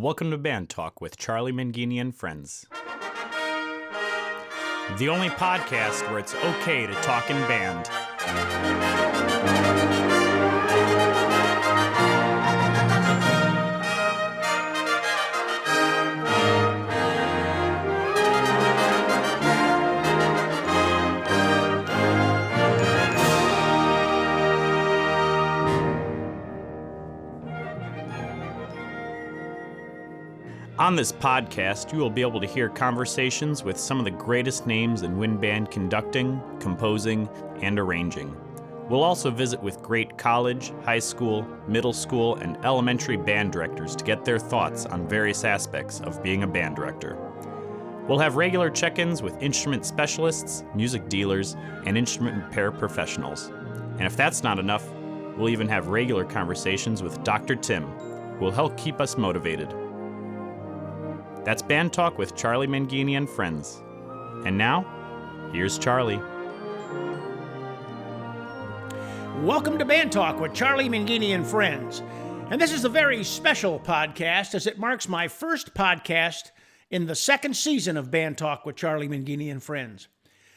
Welcome to Band Talk with Charlie Mangini and friends. The only podcast where it's okay to talk in band. On this podcast, you will be able to hear conversations with some of the greatest names in wind band conducting, composing, and arranging. We'll also visit with great college, high school, middle school, and elementary band directors to get their thoughts on various aspects of being a band director. We'll have regular check-ins with instrument specialists, music dealers, and instrument repair professionals. And if that's not enough, we'll even have regular conversations with Dr. Tim, who will help keep us motivated. That's Band Talk with Charlie Mangini and friends. And now, here's Charlie. Welcome to Band Talk with Charlie Mangini and friends. And this is a very special podcast as it marks my first podcast in the second season of Band Talk with Charlie Mangini and friends.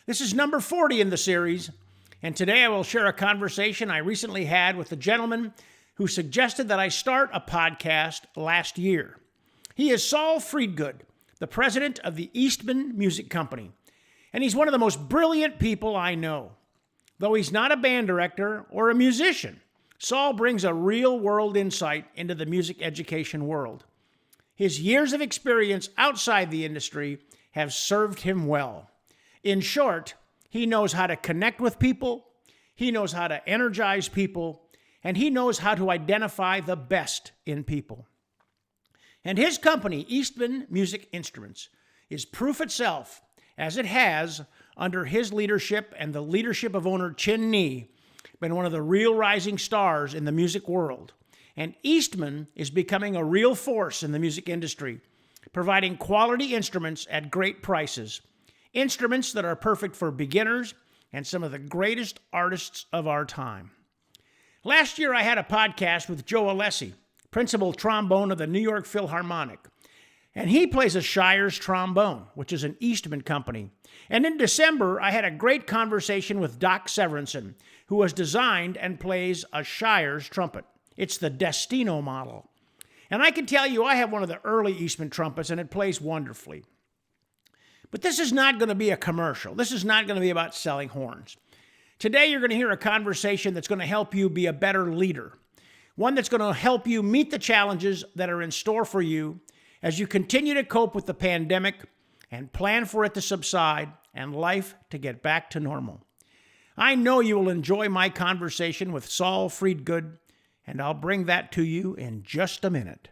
This is number 40 in the series, and today I will share a conversation I recently had with a gentleman who suggested that I start a podcast last year. He is Saul Friedgood, the president of the Eastman Music Company, and he's one of the most brilliant people I know. Though he's not a band director or a musician, Saul brings a real-world insight into the music education world. His years of experience outside the industry have served him well. In short, he knows how to connect with people, he knows how to energize people, and he knows how to identify the best in people. And his company, Eastman Music Instruments, is proof itself, as it has, under his leadership and the leadership of owner Chin Nee, been one of the real rising stars in the music world. And Eastman is becoming a real force in the music industry, providing quality instruments at great prices. Instruments that are perfect for beginners and some of the greatest artists of our time. Last year, I had a podcast with Joe Alessi, principal trombone of the New York Philharmonic. And he plays a Shires trombone, which is an Eastman company. And in December, I had a great conversation with Doc Severinsen, who has designed and plays a Shires trumpet. It's the Destino model. And I can tell you, I have one of the early Eastman trumpets, and it plays wonderfully. But this is not going to be a commercial. This is not going to be about selling horns. Today, you're going to hear a conversation that's going to help you be a better leader. One that's going to help you meet the challenges that are in store for you as you continue to cope with the pandemic and plan for it to subside and life to get back to normal. I know you will enjoy my conversation with Saul Friedgood, and I'll bring that to you in just a minute.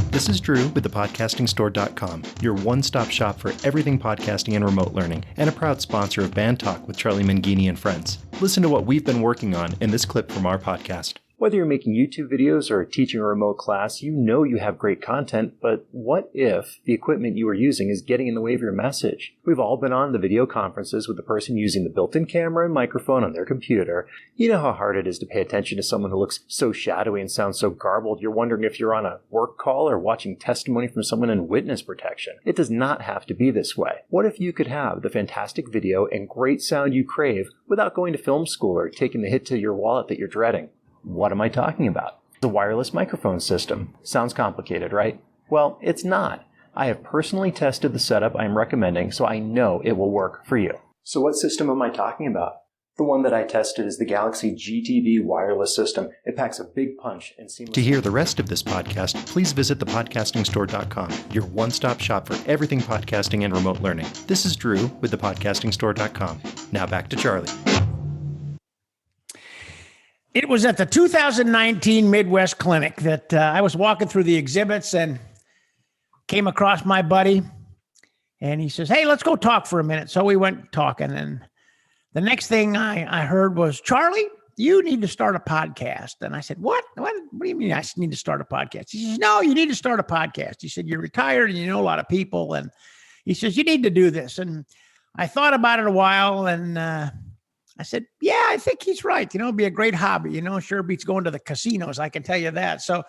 This is Drew with thepodcastingstore.com, your one-stop shop for everything podcasting and remote learning, and a proud sponsor of Band Talk with Charlie Mangini and friends. Listen to what we've been working on in this clip from our podcast. Whether you're making YouTube videos or teaching a remote class, you know you have great content, but what if the equipment you are using is getting in the way of your message? We've all been on the video conferences with the person using the built-in camera and microphone on their computer. You know how hard it is to pay attention to someone who looks so shadowy and sounds so garbled. You're wondering if you're on a work call or watching testimony from someone in witness protection. It does not have to be this way. What if you could have the fantastic video and great sound you crave without going to film school or taking the hit to your wallet that you're dreading? What am I talking about? The wireless microphone system. Sounds complicated, right? Well, it's not. I have personally tested the setup I'm recommending, so I know it will work for you. So what system am I talking about? The one that I tested is the Galaxy GTV wireless system. It packs a big punch and seamless. To hear the rest of this podcast, please visit thepodcastingstore.com, your one-stop shop for everything podcasting and remote learning. This is Drew with thepodcastingstore.com. Now back to Charlie. It was at the 2019 Midwest Clinic that I was walking through the exhibits and came across my buddy. And he says, "Hey, let's go talk for a minute." So we went talking. And the next thing I heard was, "Charlie, you need to start a podcast." And I said, What do you mean I need to start a podcast? He says, "No, you need to start a podcast." He said, "You're retired and you know a lot of people." And he says, "You need to do this." And I thought about it a while, and I said, "Yeah, I think he's right. It'd be a great hobby. Sure beats going to the casinos. I can tell you that." So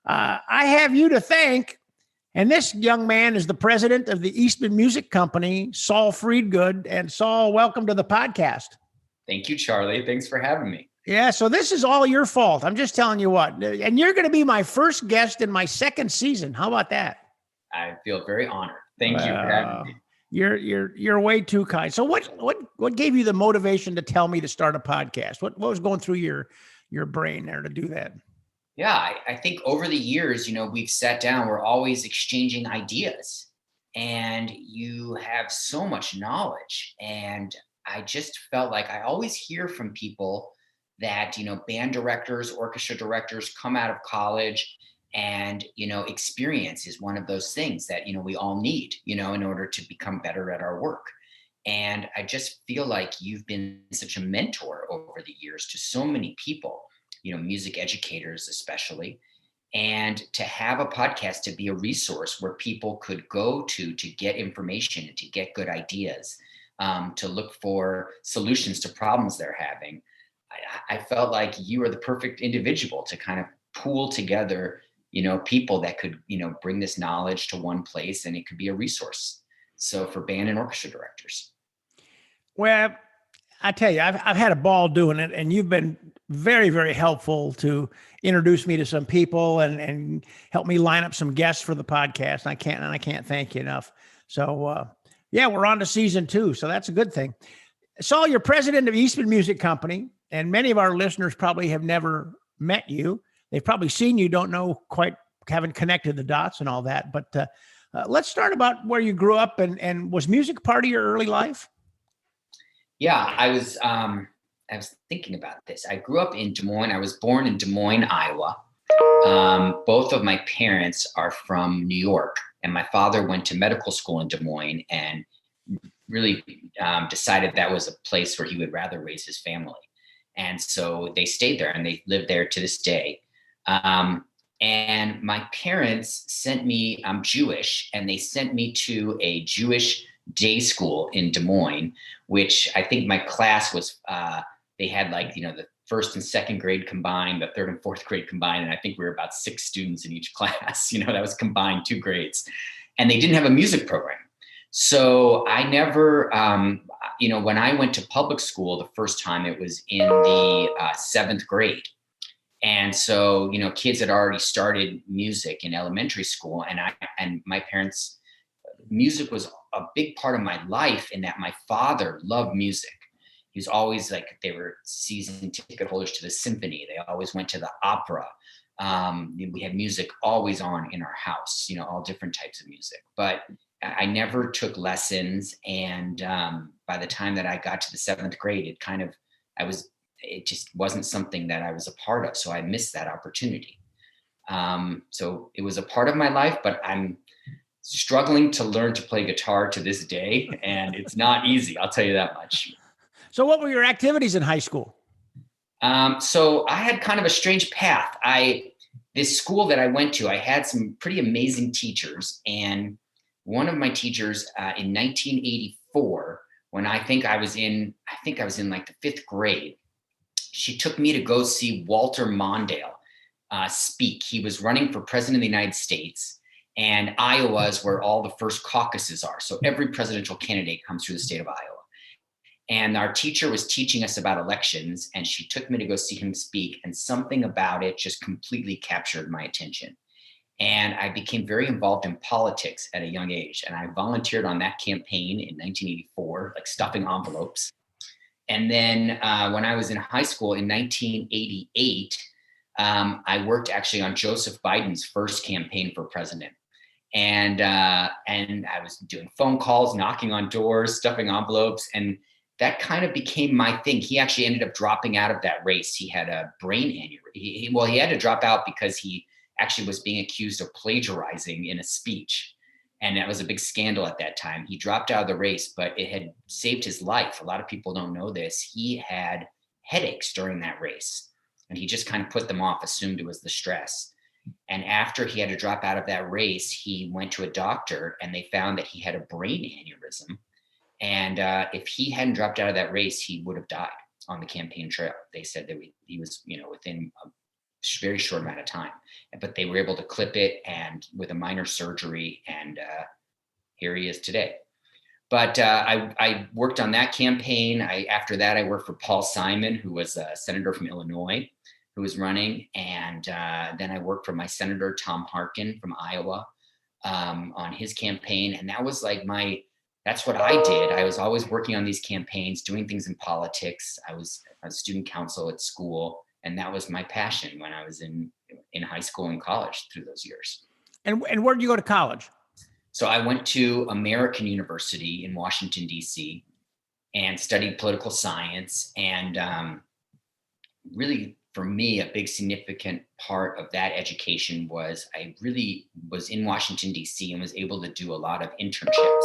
I have you to thank. And this young man is the president of the Eastman Music Company, Saul Friedgood. And Saul, welcome to the podcast. Thank you, Charlie. Thanks for having me. Yeah, so this is all your fault. I'm just telling you what. And you're going to be my first guest in my second season. How about that? I feel very honored. Thank you for having me. You're way too kind. So what gave you the motivation to tell me to start a podcast? What was going through your brain there to do that? Yeah, I think over the years, we've sat down, we're always exchanging ideas, and you have so much knowledge. And I just felt like I always hear from people that, band directors, orchestra directors come out of college, and, experience is one of those things that, we all need, in order to become better at our work. And I just feel like you've been such a mentor over the years to so many people, music educators especially, and to have a podcast to be a resource where people could go to get information and to get good ideas, to look for solutions to problems they're having. I felt like you are the perfect individual to kind of pool together, people that could, bring this knowledge to one place, and it could be a resource. So for band and orchestra directors. Well, I tell you, I've had a ball doing it, and you've been very, very helpful to introduce me to some people and help me line up some guests for the podcast. I can't thank you enough. So yeah, we're on to season 2. So that's a good thing. Saul, you're president of Eastman Music Company, and many of our listeners probably have never met you. They've probably seen you, don't know quite, haven't connected the dots and all that. But let's start about where you grew up, and was music part of your early life? Yeah, I was thinking about this. I grew up in Des Moines. I was born in Des Moines, Iowa. Both of my parents are from New York, and my father went to medical school in Des Moines and really decided that was a place where he would rather raise his family. And so they stayed there, and they live there to this day. And my parents sent me, I'm Jewish, and they sent me to a Jewish day school in Des Moines, which I think my class was, they had the first and second grade combined, the third and fourth grade combined. And I think we were about 6 students in each class, that was combined 2 grades. And they didn't have a music program. So I never, when I went to public school the first time, it was in the 7th grade. And so, kids had already started music in elementary school, and my parents, music was a big part of my life, in that my father loved music. He was always they were season ticket holders to the symphony. They always went to the opera. We had music always on in our house, all different types of music, but I never took lessons. And by the time that I got to the 7th grade, it just wasn't something that I was a part of. So I missed that opportunity. So it was a part of my life, but I'm struggling to learn to play guitar to this day. And it's not easy, I'll tell you that much. So what were your activities in high school? So I had kind of a strange path. This school that I went to, I had some pretty amazing teachers. And one of my teachers in 1984, when I think I was in the 5th grade, she took me to go see Walter Mondale speak. He was running for president of the United States, and Iowa is where all the first caucuses are. So every presidential candidate comes through the state of Iowa. And our teacher was teaching us about elections, and she took me to go see him speak, and something about it just completely captured my attention. And I became very involved in politics at a young age. And I volunteered on that campaign in 1984, stuffing envelopes. And then when I was in high school in 1988, I worked actually on Joseph Biden's first campaign for president. And I was doing phone calls, knocking on doors, stuffing envelopes. And that kind of became my thing. He actually ended up dropping out of that race. He had a brain aneurysm. He had to drop out because he actually was being accused of plagiarizing in a speech. And that was a big scandal at that time. He dropped out of the race, but it had saved his life. A lot of people don't know this. He had headaches during that race, and he just kind of put them off, assumed it was the stress. And after he had to drop out of that race, he went to a doctor, and they found that he had a brain aneurysm. And if he hadn't dropped out of that race, he would have died on the campaign trail. They said that he was, within very short amount of time, but they were able to clip it and with a minor surgery. And here he is today. But I worked on that campaign. After that, I worked for Paul Simon, who was a senator from Illinois, who was running. And then I worked for my senator, Tom Harkin from Iowa, on his campaign. And that was like that's what I did. I was always working on these campaigns, doing things in politics. I was a student council at school. And that was my passion when I was in high school and college through those years. And where did you go to college? So I went to American University in Washington, D.C. and studied political science. And really, for me, a big significant part of that education was I really was in Washington, D.C. and was able to do a lot of internships.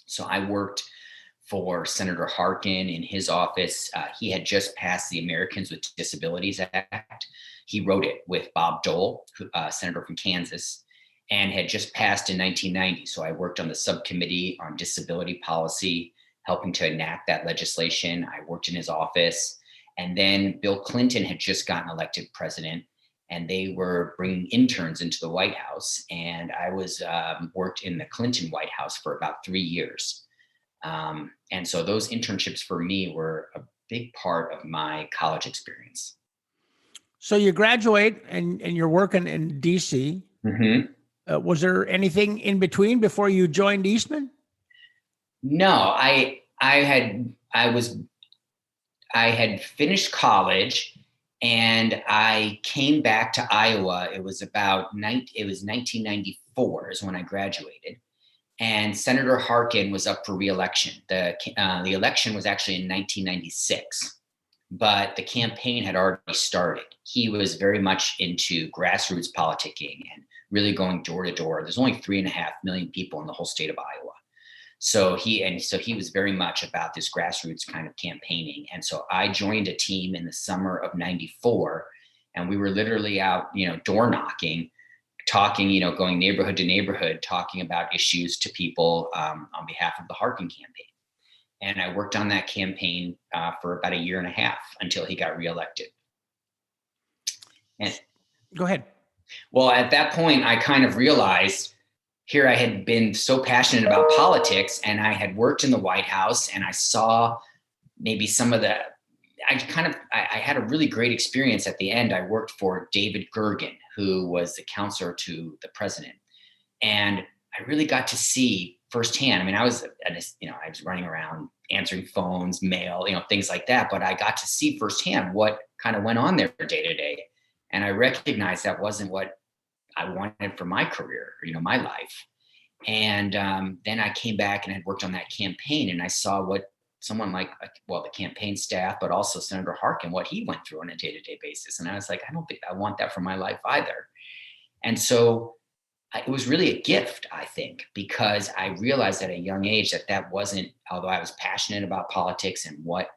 So I worked for Senator Harkin in his office. He had just passed the Americans with Disabilities Act. He wrote it with Bob Dole, senator from Kansas, and had just passed in 1990. So I worked on the subcommittee on disability policy, helping to enact that legislation. I worked in his office. And then Bill Clinton had just gotten elected president, and they were bringing interns into the White House. And I was worked in the Clinton White House for about 3 years. And so those internships for me were a big part of my college experience. So you graduate and you're working in DC. Mm-hmm. Was there anything in between before you joined Eastman? No, I had finished college and I came back to Iowa. It was 1994 is when I graduated. And Senator Harkin was up for re-election. The election was actually in 1996, but the campaign had already started. He was very much into grassroots politicking and really going door to door. There's only 3.5 million people in the whole state of Iowa. So he was very much about this grassroots kind of campaigning. And so I joined a team in the summer of 94, and we were literally out, door knocking, talking, going neighborhood to neighborhood, talking about issues to people on behalf of the Harkin campaign. And I worked on that campaign for about 1.5 years until he got reelected. And go ahead. Well, at that point, I kind of realized here I had been so passionate about politics, and I had worked in the White House, and I saw maybe some of I had a really great experience at the end. I worked for David Gergen, who was the counselor to the president. And I really got to see firsthand. I mean, I was running around answering phones, mail, things like that, but I got to see firsthand what kind of went on there day to day. And I recognized that wasn't what I wanted for my career, my life. And then I came back and had worked on that campaign, and I saw what someone like, the campaign staff, but also Senator Harkin, what he went through on a day-to-day basis. And I was like, I don't think I want that for my life either. And so it was really a gift, I think, because I realized at a young age that wasn't, although I was passionate about politics and what,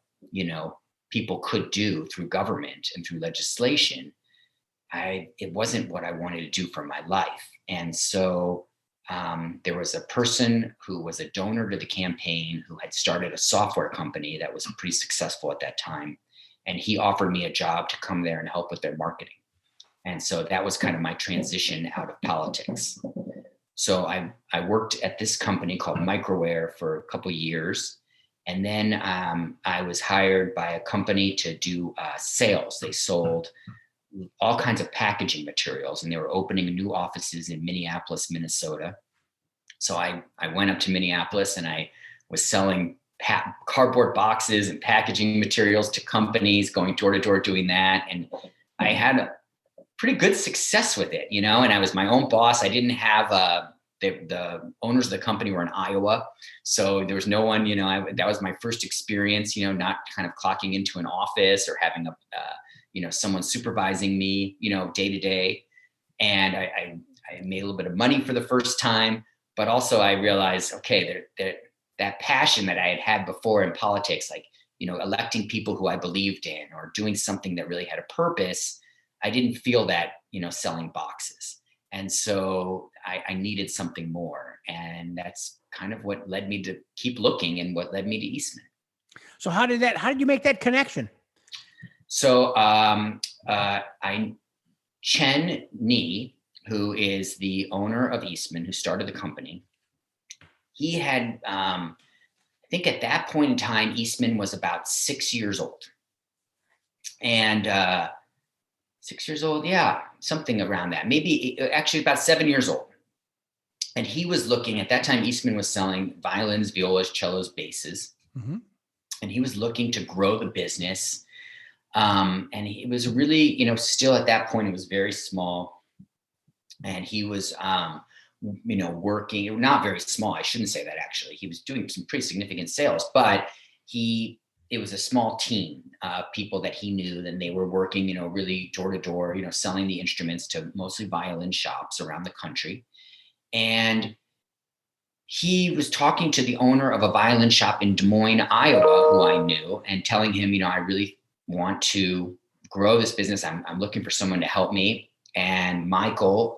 people could do through government and through legislation, it wasn't what I wanted to do for my life. And so there was a person who was a donor to the campaign who had started a software company that was pretty successful at that time. And he offered me a job to come there and help with their marketing. And so that was kind of my transition out of politics. So I worked at this company called Microware for a couple of years. And then I was hired by a company to do sales. They sold all kinds of packaging materials, and they were opening new offices in Minneapolis, Minnesota. So I went up to Minneapolis and I was selling cardboard boxes and packaging materials to companies, going door to door doing that. And I had a pretty good success with it, and I was my own boss. I didn't have the owners of the company were in Iowa. So there was no one, that was my first experience, not kind of clocking into an office or having someone supervising me, day to day. And I made a little bit of money for the first time, but also I realized, okay, that passion that I had before in politics, like, electing people who I believed in or doing something that really had a purpose, I didn't feel that, selling boxes. And so I needed something more. And that's kind of what led me to keep looking and what led me to Eastman. So how did you make that connection? So Chen Ni, who is the owner of Eastman, who started the company, he had, I think at that point in time, Eastman was about 6 years old. And 6 years old, yeah, something around that. Maybe actually about 7 years old. And he was looking, at that time, Eastman was selling violins, violas, cellos, basses. Mm-hmm. And he was looking to grow the business. And it was really, still at that point, it was very small. And he was, working, not very small. I shouldn't say that, actually. He was doing some pretty significant sales, but it was a small team of people that he knew. Then they were working, really door to door, selling the instruments to mostly violin shops around the country. And he was talking to the owner of a violin shop in Des Moines, Iowa, who I knew, and telling him, I really want to grow this business. I'm looking for someone to help me. And Michael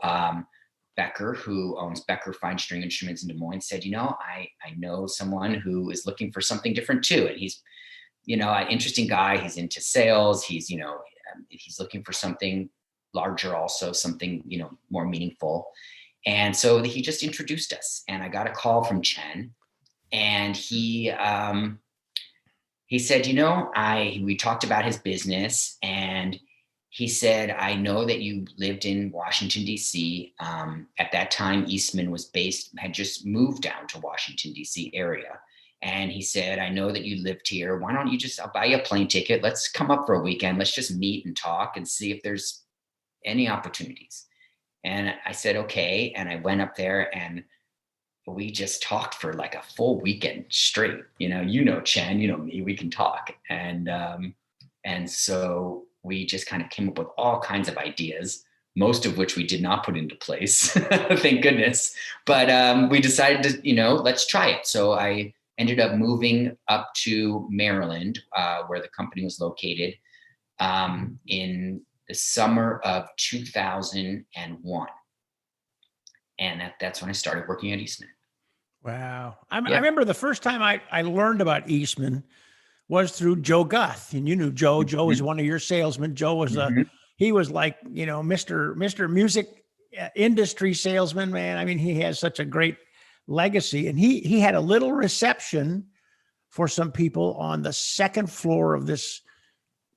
Becker, who owns Becker Fine String Instruments in Des Moines, said, I know someone who is looking for something different too. And he's, an interesting guy. He's into sales. He's, he's looking for something larger, also something, more meaningful. And so he just introduced us, and I got a call from Chen, and he said, we talked about his business, and he said, I know that you lived in Washington, D.C. At that time, Eastman had just moved down to Washington, D.C. area. And he said, I know that you lived here. Why don't you I'll buy you a plane ticket. Let's come up for a weekend. Let's just meet and talk and see if there's any opportunities. And I said, okay. And I went up there, and we just talked for like a full weekend straight. Chen, me, we can talk. And so we just kind of came up with all kinds of ideas, most of which we did not put into place, thank goodness. But we decided to, let's try it. So I ended up moving up to Maryland, where the company was located, in the summer of 2001. And that's when I started working at Eastman. Wow. I remember the first time I learned about Eastman was through Joe Guth. And you knew Joe. Mm-hmm. Joe was one of your salesmen. Joe was he was like, Mr. Music industry salesman, man. I mean, he has such a great legacy. And he had a little reception for some people on the second floor of this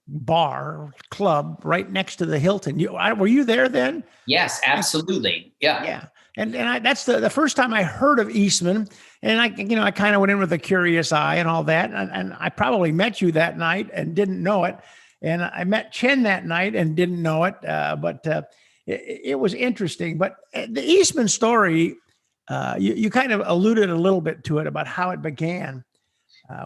bar club right next to the Hilton. Were you there then? Yes, absolutely. Yeah. Yeah. And that's the first time I heard of Eastman. And I kind of went in with a curious eye and all that. And I probably met you that night and didn't know it. And I met Chen that night and didn't know it. But it was interesting. But the Eastman story, you kind of alluded a little bit to it about how it began.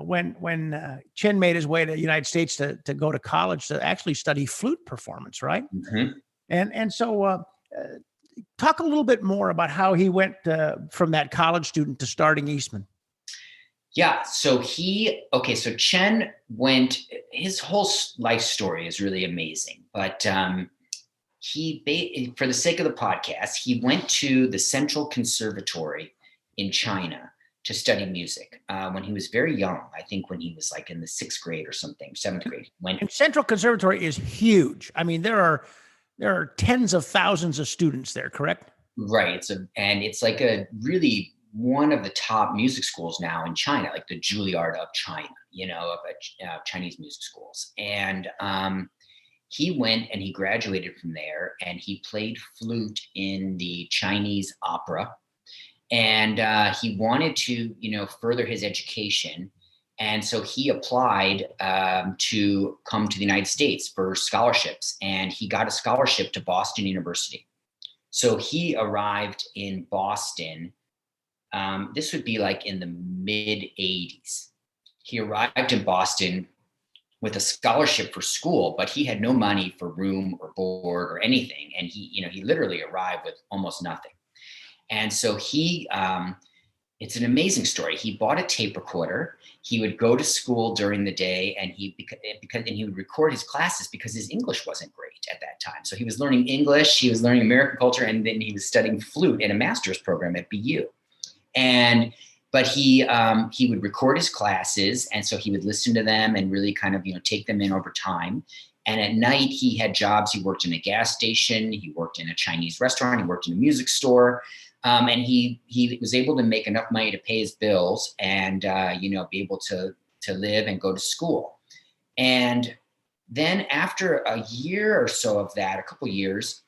When Chen made his way to the United States to go to college to actually study flute performance, right? Mm-hmm. And so talk a little bit more about how he went from that college student to starting Eastman. Yeah, so Chen went, his whole life story is really amazing, but for the sake of the podcast, he went to the Central Conservatory in China to study music when he was very young. I think when he was like in the 6th grade or something, 7th grade. And Central Conservatory is huge. I mean, there are tens of thousands of students there, correct? Right. It's like a really one of the top music schools now in China, like the Juilliard of China, of Chinese music schools. And he went and he graduated from there, and he played flute in the Chinese opera. And he wanted to, further his education. And so he applied to come to the United States for scholarships, and he got a scholarship to Boston University. So he arrived in Boston. This would be like in the mid 80s. He arrived in Boston with a scholarship for school, but he had no money for room or board or anything. And he literally arrived with almost nothing. And so it's an amazing story. He bought a tape recorder. He would go to school during the day, and he would record his classes because his English wasn't great at that time. So he was learning English, he was learning American culture, and then he was studying flute in a master's program at BU. But he would record his classes, and so he would listen to them and really kind of take them in over time. And at night he had jobs. He worked in a gas station. He worked in a Chinese restaurant. He worked in a music store. And he was able to make enough money to pay his bills and, be able to live and go to school. And then after a year or so of that, a couple years,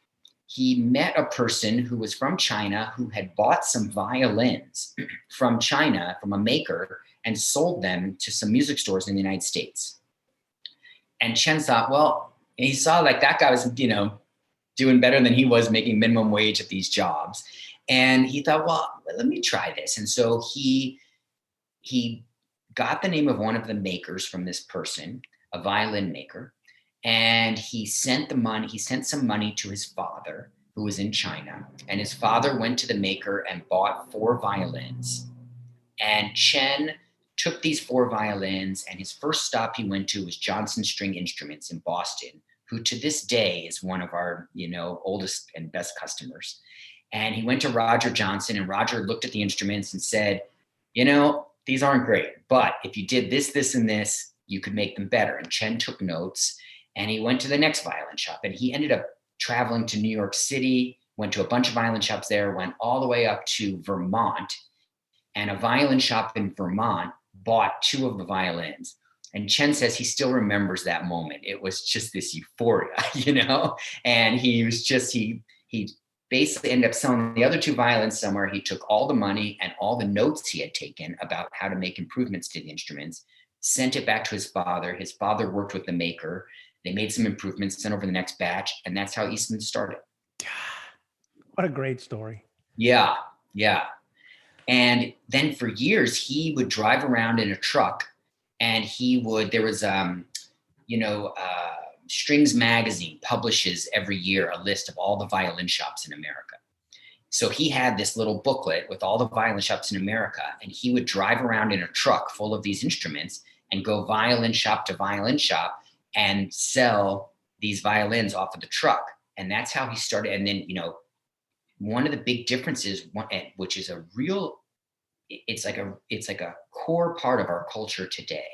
he met a person who was from China who had bought some violins from China, from a maker, and sold them to some music stores in the United States. And Chen thought, well, he saw like that guy was, doing better than he was, making minimum wage at these jobs. And he thought, well, let me try this. And so he got the name of one of the makers from this person, a violin maker, and he sent some money to his father, who was in China. And his father went to the maker and bought 4 violins. And Chen took these 4 violins, and his first stop he went to was Johnson String Instruments in Boston, who to this day is one of our, oldest and best customers. And he went to Roger Johnson, and Roger looked at the instruments and said, these aren't great, but if you did this, this, and this, you could make them better. And Chen took notes, and he went to the next violin shop, and he ended up traveling to New York City, went to a bunch of violin shops there, went all the way up to Vermont, and a violin shop in Vermont bought 2 of the violins. And Chen says he still remembers that moment. It was just this euphoria, and he basically ended up selling the other 2 violins somewhere. He took all the money and all the notes he had taken about how to make improvements to the instruments, sent it back to his father. His father worked with the maker. They made some improvements, sent over the next batch, and that's how Eastman started. What a great story. Yeah. And then for years, he would drive around in a truck, and there was, Strings Magazine publishes every year a list of all the violin shops in America. So he had this little booklet with all the violin shops in America, and he would drive around in a truck full of these instruments and go violin shop to violin shop and sell these violins off of the truck. And that's how he started. And then, one of the big differences, which is it's like a core part of our culture today,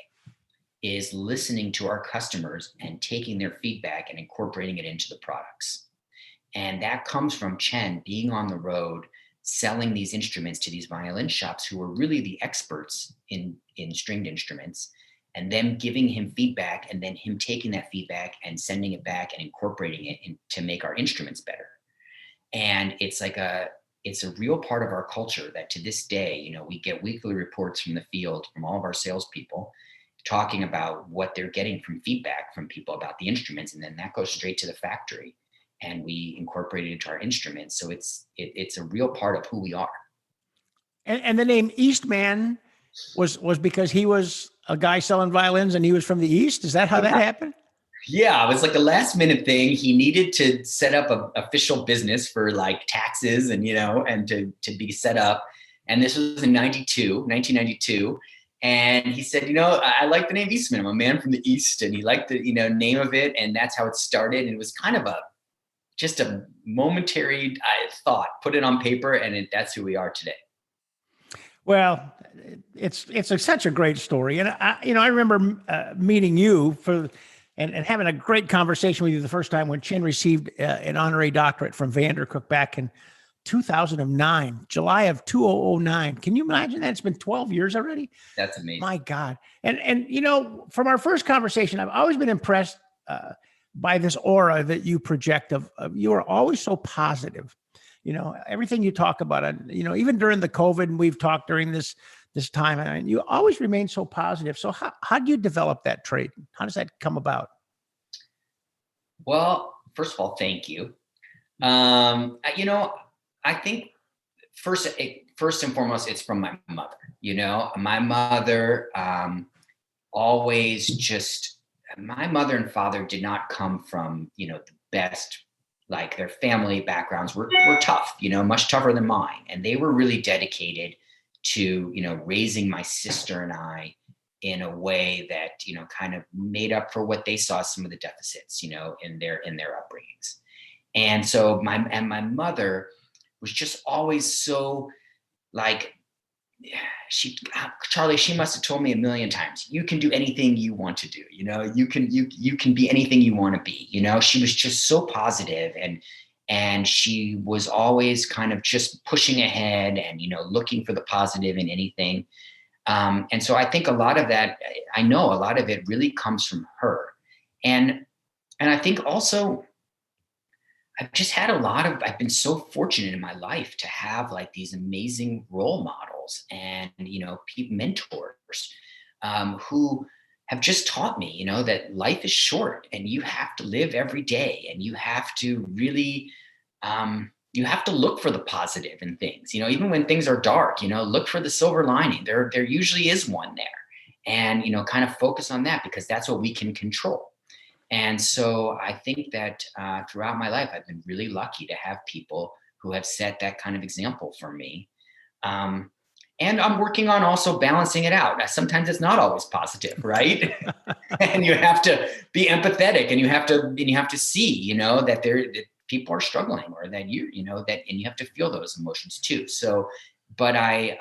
is listening to our customers and taking their feedback and incorporating it into the products. And that comes from Chen being on the road, selling these instruments to these violin shops who were really the experts in stringed instruments, and them giving him feedback, and then him taking that feedback and sending it back and incorporating it to make our instruments better. And it's a real part of our culture that to this day, we get weekly reports from the field from all of our salespeople talking about what they're getting from feedback from people about the instruments. And then that goes straight to the factory, and we incorporate it into our instruments. So it's a real part of who we are. And the name Eastman was because he was a guy selling violins and he was from the East. Is that how that happened? Yeah, it was like a last minute thing. He needed to set up an official business for like taxes and, and to be set up. And this was in 1992. And he said, I like the name Eastman. I'm a man from the East. And he liked the, name of it. And that's how it started. And it was kind of just a momentary thought, put it on paper, and that's who we are today. Well, it's such a great story. And I remember meeting you and having a great conversation with you the first time when Chen received an honorary doctorate from Vandercook back in 2009, July of 2009. Can you imagine that? It's been 12 years already. That's amazing. My God. And from our first conversation, I've always been impressed by this aura that you project of you are always so positive. Everything you talk about, and, even during the COVID, and we've talked during this time, and you always remain so positive. So how do you develop that trait? How does that come about? Well, first of all, thank you. I think first and foremost, it's from my mother. My mother my mother and father did not come from, the best, like their family backgrounds were tough, much tougher than mine. And they were really dedicated to, raising my sister and I in a way that, kind of made up for what they saw some of the deficits, in their upbringings. And so my mother was just always so like Charlie, she must have told me a million times, you can do anything you want to do. You can be anything you want to be. She was just so positive, and she was always kind of just pushing ahead and, looking for the positive in anything. And so I think a lot of it really comes from her. And I think also I've been so fortunate in my life to have like these amazing role models and, mentors, who have just taught me, that life is short and you have to live every day, and you have to really, you have to look for the positive in things, even when things are dark, look for the silver lining. There usually is one there, and, kind of focus on that, because that's what we can control. And so I think that throughout my life, I've been really lucky to have people who have set that kind of example for me. And I'm working on also balancing it out. Sometimes it's not always positive, right? And you have to be empathetic, and you have to see, that people are struggling, or that and you have to feel those emotions too. So, but I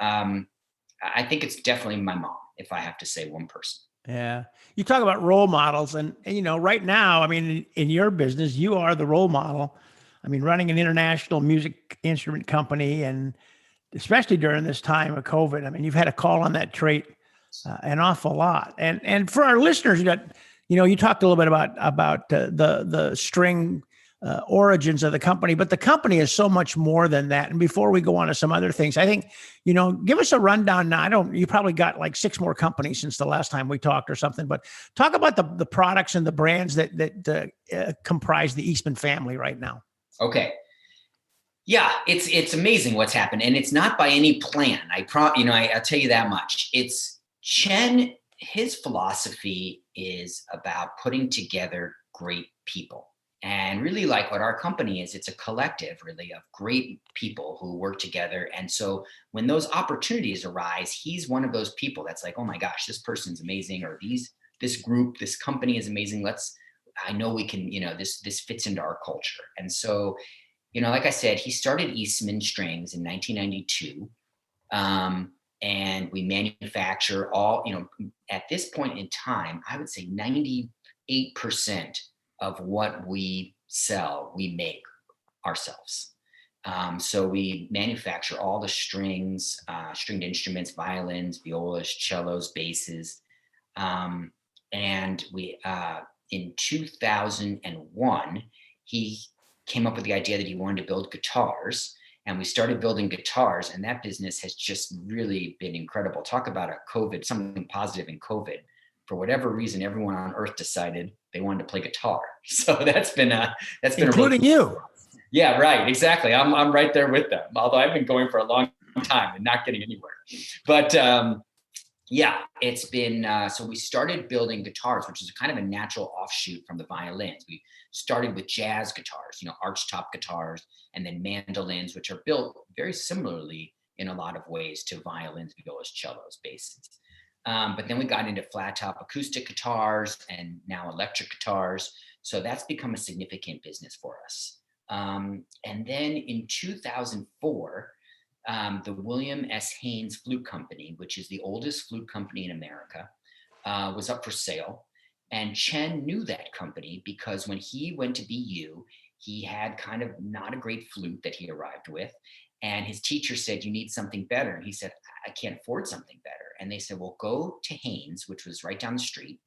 think it's definitely my mom, if I have to say one person. Yeah. You talk about role models, and right now, I mean, in your business, you are the role model. I mean, running an international music instrument company, and especially during this time of COVID, I mean, you've had to call on that trait an awful lot. And for our listeners that, you talked a little bit about the string origins of the company, but the company is so much more than that. And before we go on to some other things, I think, give us a rundown now. You probably got like 6 more companies since the last time we talked or something, but talk about the products and the brands that comprise the Eastman family right now. Okay. Yeah, it's amazing what's happened, and it's not by any plan. I'll tell you that much. It's Chen. His philosophy is about putting together great people. And really, like what our company is, it's a collective really of great people who work together. And so when those opportunities arise, he's one of those people that's like, oh my gosh, this person's amazing, or this group, this company is amazing. I know we can, this fits into our culture. And so, like I said, he started Eastman Strings in 1992. And we manufacture all, at this point in time, I would say 98% of what we sell, we make ourselves. So we manufacture all the strings, stringed instruments, violins, violas, cellos, basses. And we, in 2001, he came up with the idea that he wanted to build guitars. And we started building guitars, and that business has just really been incredible. Talk about something positive in COVID. For whatever reason, everyone on earth decided they wanted to play guitar. So that's been including you. Yeah, right. Exactly. I'm right there with them. Although I've been going for a long time and not getting anywhere. But yeah, it's been, so we started building guitars, which is kind of a natural offshoot from the violins. We started with jazz guitars, archtop guitars, and then mandolins, which are built very similarly in a lot of ways to violins, violas, cellos, basses. But then we got into flat top acoustic guitars and now electric guitars. So that's become a significant business for us. And then in 2004, the William S. Haynes Flute Company, which is the oldest flute company in America, was up for sale. And Chen knew that company because when he went to BU, he had kind of not a great flute that he arrived with. And his teacher said, you need something better. And he said, I can't afford something better. And they said, well, go to Haynes, which was right down the street.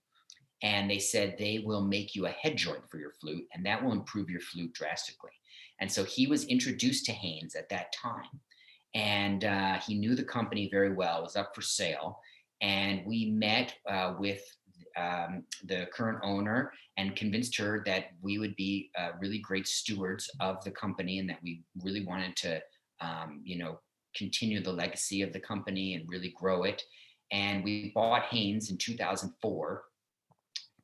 And they said, they will make you a head joint for your flute, and that will improve your flute drastically. And so he was introduced to Haynes at that time. And he knew the company very well. It was up for sale. And we met with the current owner and convinced her that we would be really great stewards of the company, and that we really wanted to continue the legacy of the company and really grow it. And we bought Haynes in 2004.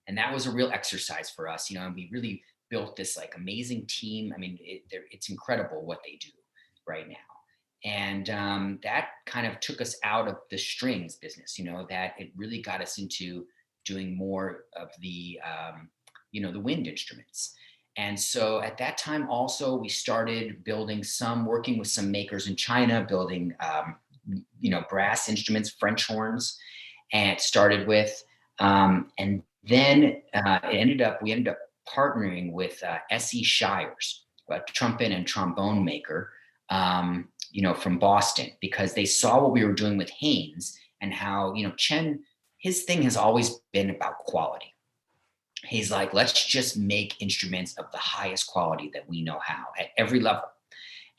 And that was a real exercise for us, and we really built this like amazing team. I mean, it's incredible what they do right now. And that kind of took us out of the strings business, that it really got us into doing more of the, the wind instruments. And so at that time also, we started working with some makers in China, building brass instruments, French horns, and it started with, and then we ended up partnering with S.E. Shires, a trumpet and trombone maker, from Boston, because they saw what we were doing with Haynes and how, Chen, his thing has always been about quality. He's like, let's just make instruments of the highest quality that we know how at every level.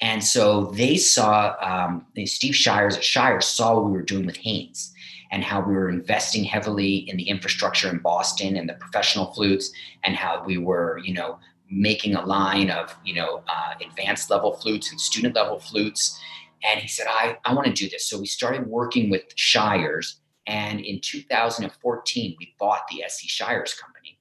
And so they saw, Steve Shires at Shires saw what we were doing with Haynes and how we were investing heavily in the infrastructure in Boston and the professional flutes, and how we were, making a line of, advanced level flutes and student level flutes. And he said, I want to do this. So we started working with Shires. And in 2014, we bought the S.E. Shires company.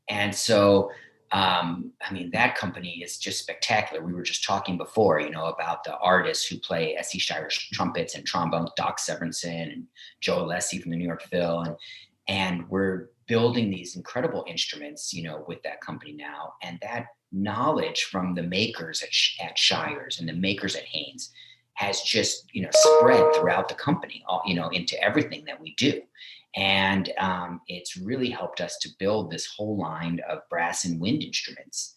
And so, that company is just spectacular. We were just talking before, about the artists who play S.E. Shires trumpets and trombones, Doc Severinsen and Joe Alessi from the New York Phil. And we're building these incredible instruments, with that company now. And that knowledge from the makers at Shires and the makers at Haynes has just, spread throughout the company, into everything that we do. And it's really helped us to build this whole line of brass and wind instruments.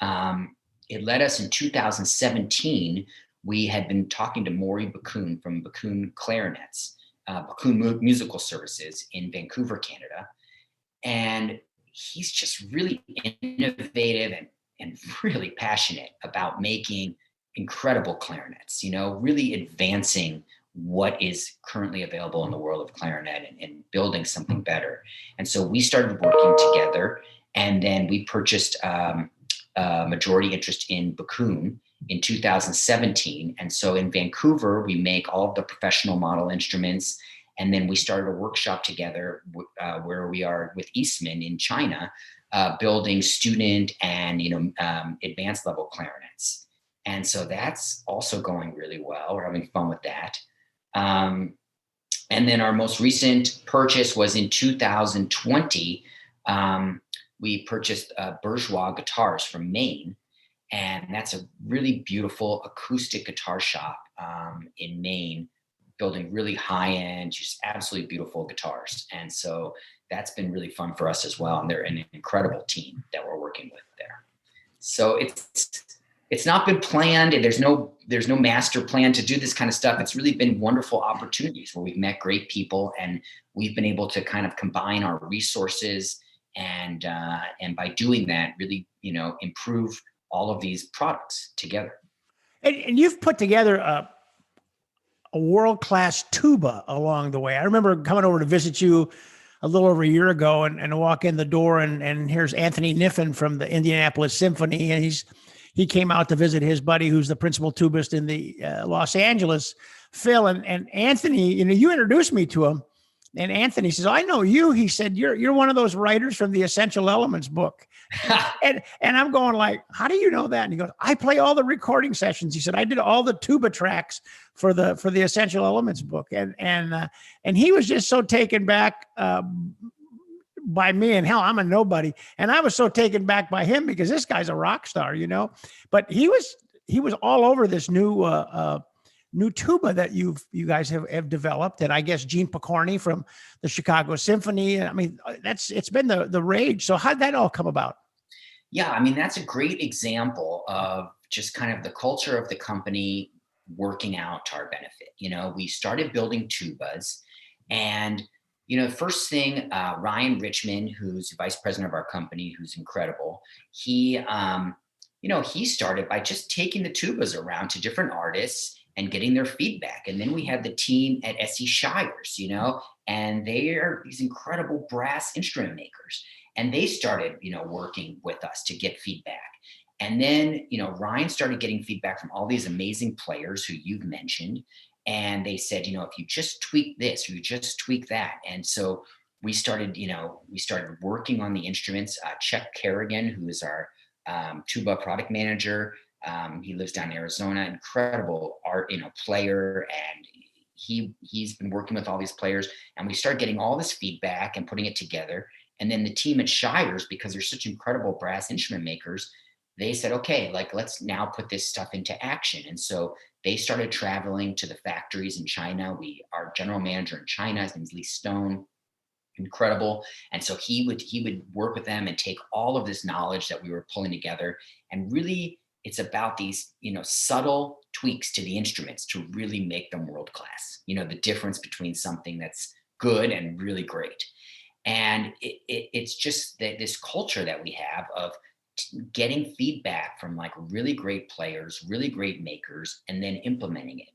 It led us in 2017. We had been talking to Maury Bakun from Bakun Clarinets, Bakun Musical Services in Vancouver, Canada. And he's just really innovative and really passionate about making incredible clarinets, really advancing what is currently available in the world of clarinet and building something better. And so we started working together, and then we purchased a majority interest in Bakun in 2017. And so in Vancouver, we make all of the professional model instruments. And then we started a workshop together where we are with Eastman in China, building student and, advanced level clarinets. And so that's also going really well. We're having fun with that. And then our most recent purchase was in 2020. We purchased Bourgeois guitars from Maine, and that's a really beautiful acoustic guitar shop in Maine, building really high-end, just absolutely beautiful guitars. And so that's been really fun for us as well. And they're an incredible team that we're working with there. So it's not been planned. There's no master plan to do this kind of stuff. It's really been wonderful opportunities where we've met great people, and we've been able to kind of combine our resources and by doing that, really, improve all of these products together. And you've put together a world-class tuba along the way. I remember coming over to visit you a little over a year ago and walk in the door and here's Anthony Niffen from the Indianapolis Symphony. And he came out to visit his buddy, who's the principal tubist in the Los Angeles Phil. And Anthony, you introduced me to him. And Anthony says, I know you. He said, you're one of those writers from the Essential Elements book. and I'm going like, how do you know that? And he goes, I play all the recording sessions. He said, I did all the tuba tracks for the Essential Elements book. And he was just so taken back by me, and hell, I'm a nobody. And I was so taken back by him because this guy's a rock star, but he was all over this new tuba that you guys have developed. And I guess Gene Pokorny from the Chicago Symphony. I mean, it's been the rage. So how'd that all come about? Yeah. I mean, that's a great example of just kind of the culture of the company working out to our benefit. We started building tubas, and, the first thing, Ryan Richmond, who's vice president of our company, who's incredible. He started by just taking the tubas around to different artists and getting their feedback. And then we had the team at S.E. Shires, and they are these incredible brass instrument makers. And they started, working with us to get feedback. And then, Ryan started getting feedback from all these amazing players who you've mentioned. And they said, if you just tweak this, or you just tweak that. And so we started working on the instruments. Chuck Kerrigan, who is our tuba product manager, he lives down in Arizona, incredible art, player. And he's been working with all these players, and we started getting all this feedback and putting it together. And then the team at Shires, because they're such incredible brass instrument makers, they said, okay, like let's now put this stuff into action. And so they started traveling to the factories in China. Our general manager in China, his name is Lee Stone, incredible. And so he would work with them and take all of this knowledge that we were pulling together, and really it's about these, subtle tweaks to the instruments to really make them world class. The difference between something that's good and really great. And it's just that this culture that we have of getting feedback from like really great players, really great makers, and then implementing it,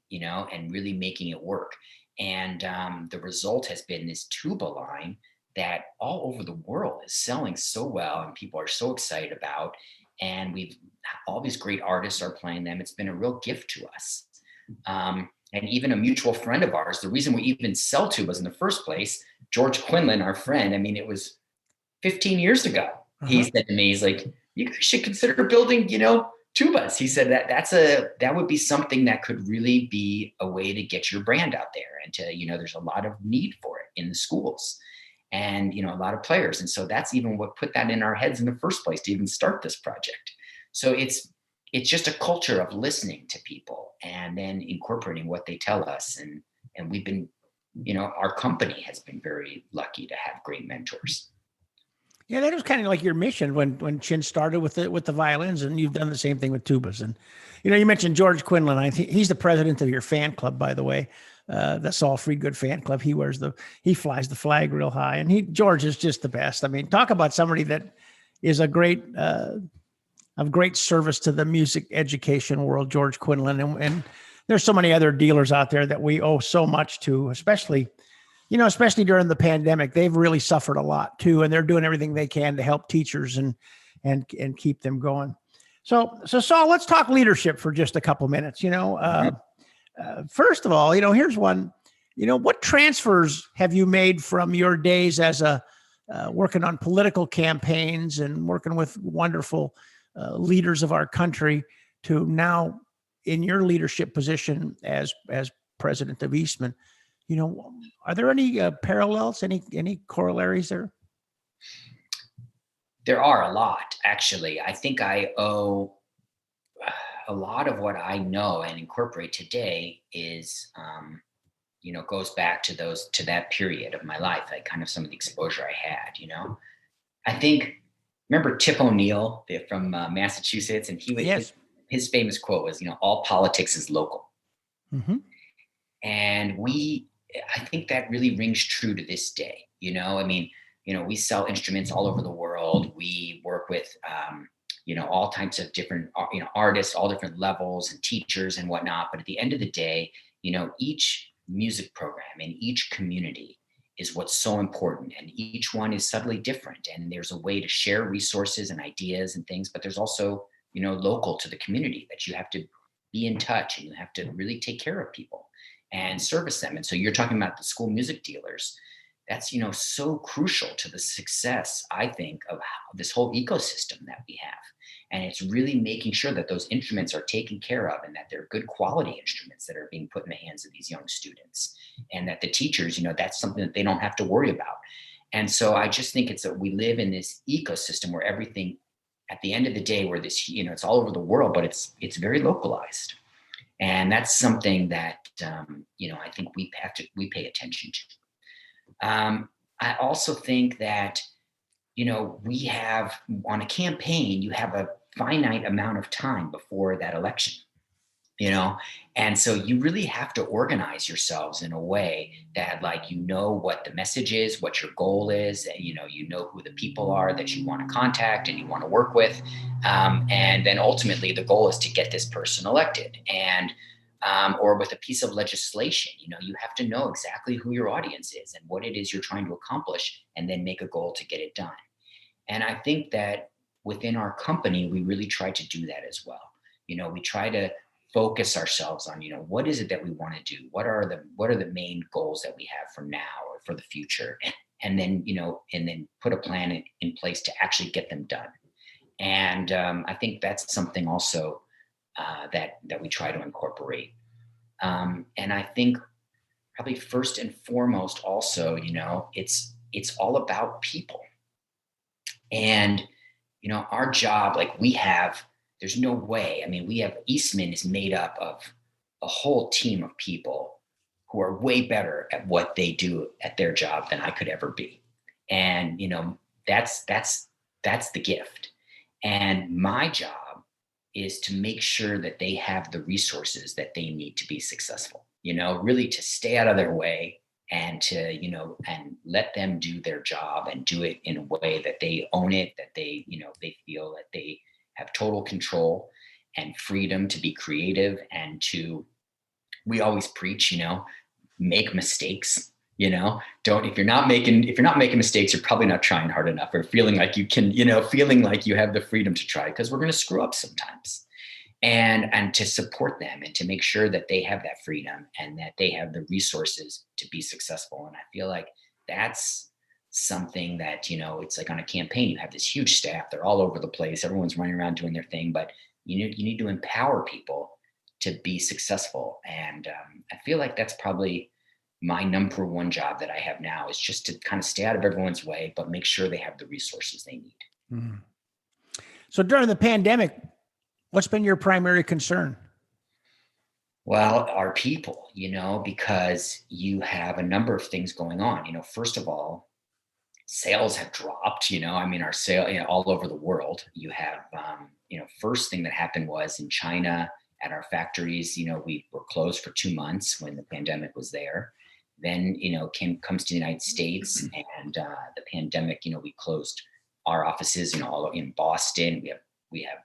and really making it work. And the result has been this tuba line that all over the world is selling so well, and people are so excited about. And all these great artists are playing them. It's been a real gift to us. And even a mutual friend of ours, the reason we even sell tubas in the first place, George Quinlan, our friend, I mean, it was 15 years ago. He said to me, he's like, you should consider building, tubas. He said that would be something that could really be a way to get your brand out there, and to, there's a lot of need for it in the schools, and, a lot of players. And so that's even what put that in our heads in the first place to even start this project. So it's just a culture of listening to people and then incorporating what they tell us. And we've been, our company has been very lucky to have great mentors. Yeah, that was kind of like your mission when Chin started with the violins, and you've done the same thing with tubas. And you mentioned George Quinlan. I think he's the president of your fan club, by the way, the Saul Friedgood fan club. He flies the flag real high, and George is just the best. I mean, talk about somebody that is of great service to the music education world, George Quinlan. And there's so many other dealers out there that we owe so much to, especially during the pandemic. They've really suffered a lot too, and they're doing everything they can to help teachers and keep them going. So Saul, let's talk leadership for just a couple minutes. First of all, here's one. What transfers have you made from your days as working on political campaigns and working with wonderful leaders of our country to now in your leadership position as president of Eastman? Are there any parallels, any corollaries there? There are a lot, actually. I think I owe a lot of what I know and incorporate today is, goes back to that period of my life, like kind of some of the exposure I had, I think, remember Tip O'Neill from Massachusetts, and his famous quote was, all politics is local. Mm-hmm. And I think that really rings true to this day. We sell instruments all over the world. We work with, all types of different, artists, all different levels and teachers and whatnot. But at the end of the day, each music program in each community is what's so important. And each one is subtly different. And there's a way to share resources and ideas and things, but there's also, local to the community that you have to be in touch, and you have to really take care of people and service them. And so you're talking about the school music dealers. That's, so crucial to the success, I think, of this whole ecosystem that we have. And it's really making sure that those instruments are taken care of, and that they're good quality instruments that are being put in the hands of these young students, and that the teachers, that's something that they don't have to worry about. And so I just think we live in this ecosystem where everything, at the end of the day, where this, it's all over the world, but it's very localized. And that's something that, I think we pay attention to. I also think that, we have, on a campaign, you have a finite amount of time before that election, and so you really have to organize yourselves in a way that, like, what the message is, what your goal is, and, who the people are that you want to contact and you want to work with. And then ultimately the goal is to get this person elected. And or with a piece of legislation, you have to know exactly who your audience is and what it is you're trying to accomplish, and then make a goal to get it done. And I think that within our company, we really try to do that as well. We try to focus ourselves on, what is it that we want to do? What are the main goals that we have for now or for the future? And then, and then put a plan in place to actually get them done. And I think that's something also that we try to incorporate. And I think probably first and foremost also, it's all about people. And, our job, like, we have there's no way. I mean, Eastman is made up of a whole team of people who are way better at what they do at their job than I could ever be. And, that's the gift. And my job is to make sure that they have the resources that they need to be successful, really to stay out of their way and to, and let them do their job and do it in a way that they own it, that they, they feel that they have total control and freedom to be creative and we always preach, make mistakes, if you're not making mistakes, you're probably not trying hard enough or feeling like you can, feeling like you have the freedom to try, because we're going to screw up sometimes. And to support them and to make sure that they have that freedom and that they have the resources to be successful. And I feel like that's something that, it's like on a campaign, you have this huge staff, they're all over the place, everyone's running around doing their thing, but you need to empower people to be successful. And I feel like that's probably my number one job that I have now, is just to kind of stay out of everyone's way, but make sure they have the resources they need. Mm. So during the pandemic, what's been your primary concern? Well, our people, because you have a number of things going on. First of all, sales have dropped, our sale all over the world. You have, first thing that happened was in China at our factories, we were closed for 2 months when the pandemic was there. Then, comes to the United States and the pandemic, we closed our offices, all in Boston. We have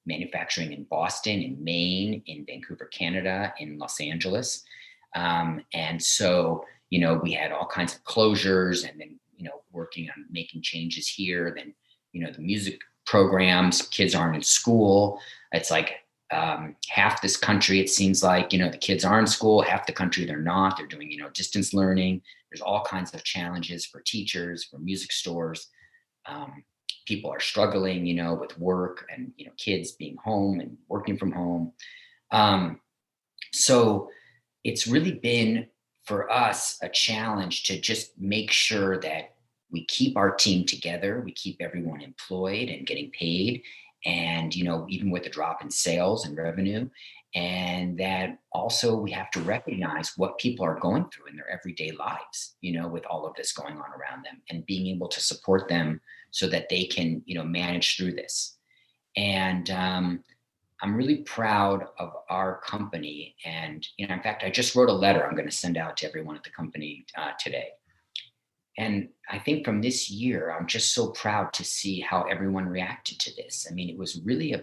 manufacturing in Boston, in Maine, in Vancouver, Canada, in Los Angeles. And so, we had all kinds of closures and then, working on making changes here. Then, the music programs, kids aren't in school. It's like half this country, it seems like, the kids are in school, half the country they're not. They're doing, distance learning. There's all kinds of challenges for teachers, for music stores. People are struggling, with work and, kids being home and working from home. So it's really been for us a challenge to just make sure that we keep our team together, we keep everyone employed and getting paid. And, even with the drop in sales and revenue, and that also we have to recognize what people are going through in their everyday lives, with all of this going on around them, and being able to support them so that they can, manage through this. And I'm really proud of our company. And, in fact, I just wrote a letter I'm going to send out to everyone at the company today. And I think from this year, I'm just so proud to see how everyone reacted to this. I mean, it was really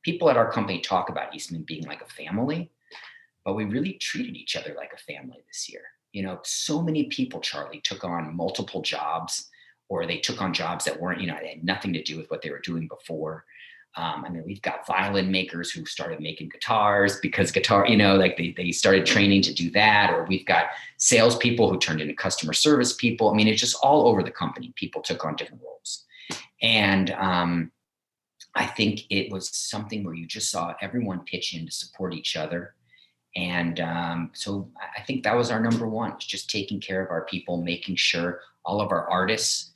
people at our company talk about Eastman being like a family, but we really treated each other like a family this year. So many people, Charlie, took on multiple jobs, or they took on jobs that weren't, they had nothing to do with what they were doing before. We've got violin makers who started making guitars because they started training to do that. Or we've got salespeople who turned into customer service people. It's just all over the company. People took on different roles. And I think it was something where you just saw everyone pitch in to support each other. And so I think that was our number one, was just taking care of our people, making sure all of our artists,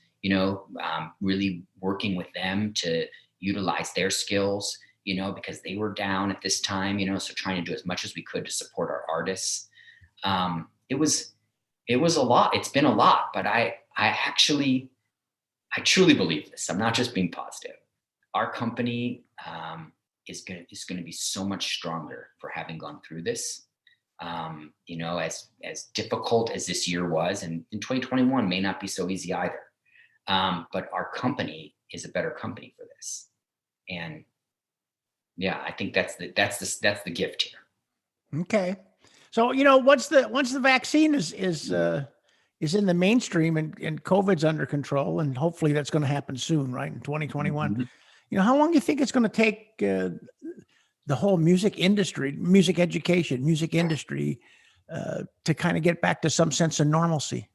really working with them to utilize their skills, because they were down at this time, so trying to do as much as we could to support our artists. It was a lot. It's been a lot, but I truly believe this. I'm not just being positive. Our company is going to be so much stronger for having gone through this. As difficult as this year was, and in 2021 may not be so easy either. But our company is a better company for this. And yeah, I think that's the gift here. Okay. So, once the vaccine is in the mainstream and COVID's under control, and hopefully that's going to happen soon, right? In 2021, Mm-hmm. How long do you think it's going to take the whole music industry, music education, music industry to kind of get back to some sense of normalcy?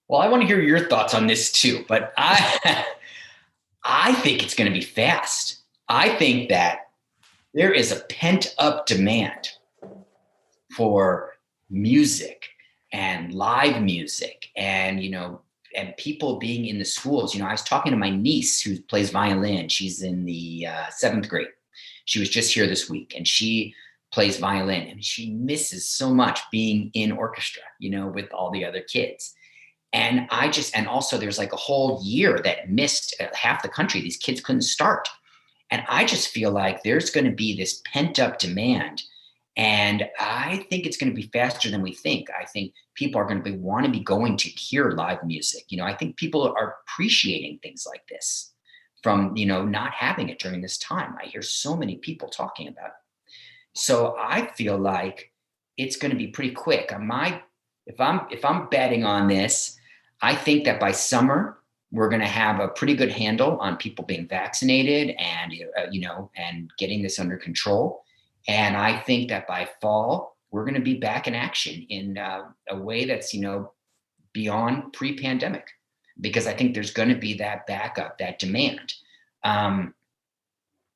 Well, I want to hear your thoughts on this too, but I think it's going to be fast. I think that there is a pent up demand for music and live music and, and people being in the schools. I was talking to my niece who plays violin. She's in the 7th grade. She was just here this week, and she plays violin, and she misses so much being in orchestra, with all the other kids. And also there's like a whole year that missed half the country. These kids couldn't start. And I just feel like there's going to be this pent up demand. And I think it's going to be faster than we think. I think people are going to want to be going to hear live music. I think people are appreciating things like this from, not having it during this time. I hear so many people talking about it. So I feel like it's going to be pretty quick. If I'm betting on this, I think that by summer, we're going to have a pretty good handle on people being vaccinated and, and getting this under control. And I think that by fall, we're going to be back in action in a way that's, beyond pre-pandemic, because I think there's going to be that backup, that demand.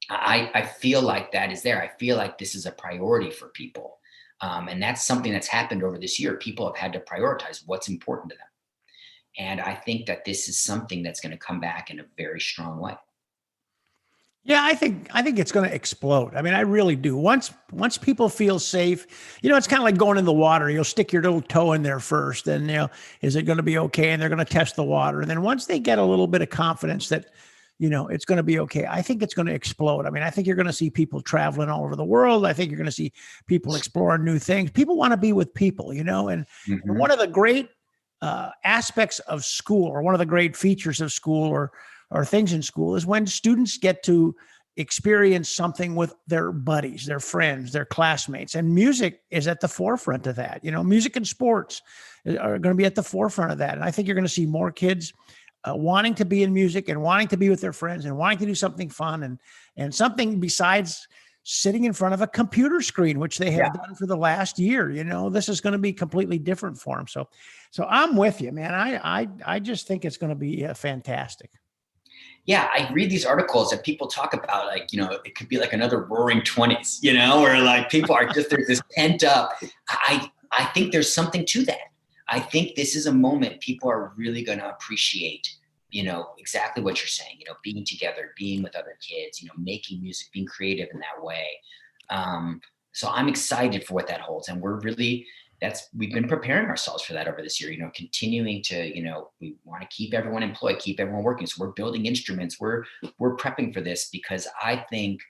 I feel like that is there. I feel like this is a priority for people. And that's something that's happened over this year. People have had to prioritize what's important to them. And I think that this is something that's going to come back in a very strong way. Yeah, I think it's going to explode. I mean, I really do. Once people feel safe, it's kind of like going in the water. You'll stick your little toe in there first, and is it going to be okay? And they're going to test the water. And then once they get a little bit of confidence that, it's going to be okay, I think it's going to explode. I mean, I think you're going to see people traveling all over the world. I think you're going to see people exploring new things. People want to be with people, and one of the great aspects of school, or one of the great features of school, or things in school, is when students get to experience something with their buddies, their friends, their classmates. And music is at the forefront of that. Music and sports are going to be at the forefront of that. And I think you're going to see more kids wanting to be in music and wanting to be with their friends and wanting to do something fun and something besides sitting in front of a computer screen, which they have done for the last year. This is going to be completely different for them. So I'm with you, man. I just think it's going to be fantastic. Yeah, I read these articles that people talk about, like, it could be like another roaring 20s, where like people are just, there's this pent up. I think there's something to that. I think this is a moment people are really going to appreciate, exactly what you're saying, being together, being with other kids, making music, being creative in that way. So I'm excited for what that holds. And we've been preparing ourselves for that over this year, continuing to, we want to keep everyone employed, keep everyone working. So we're building instruments. We're prepping for this because I think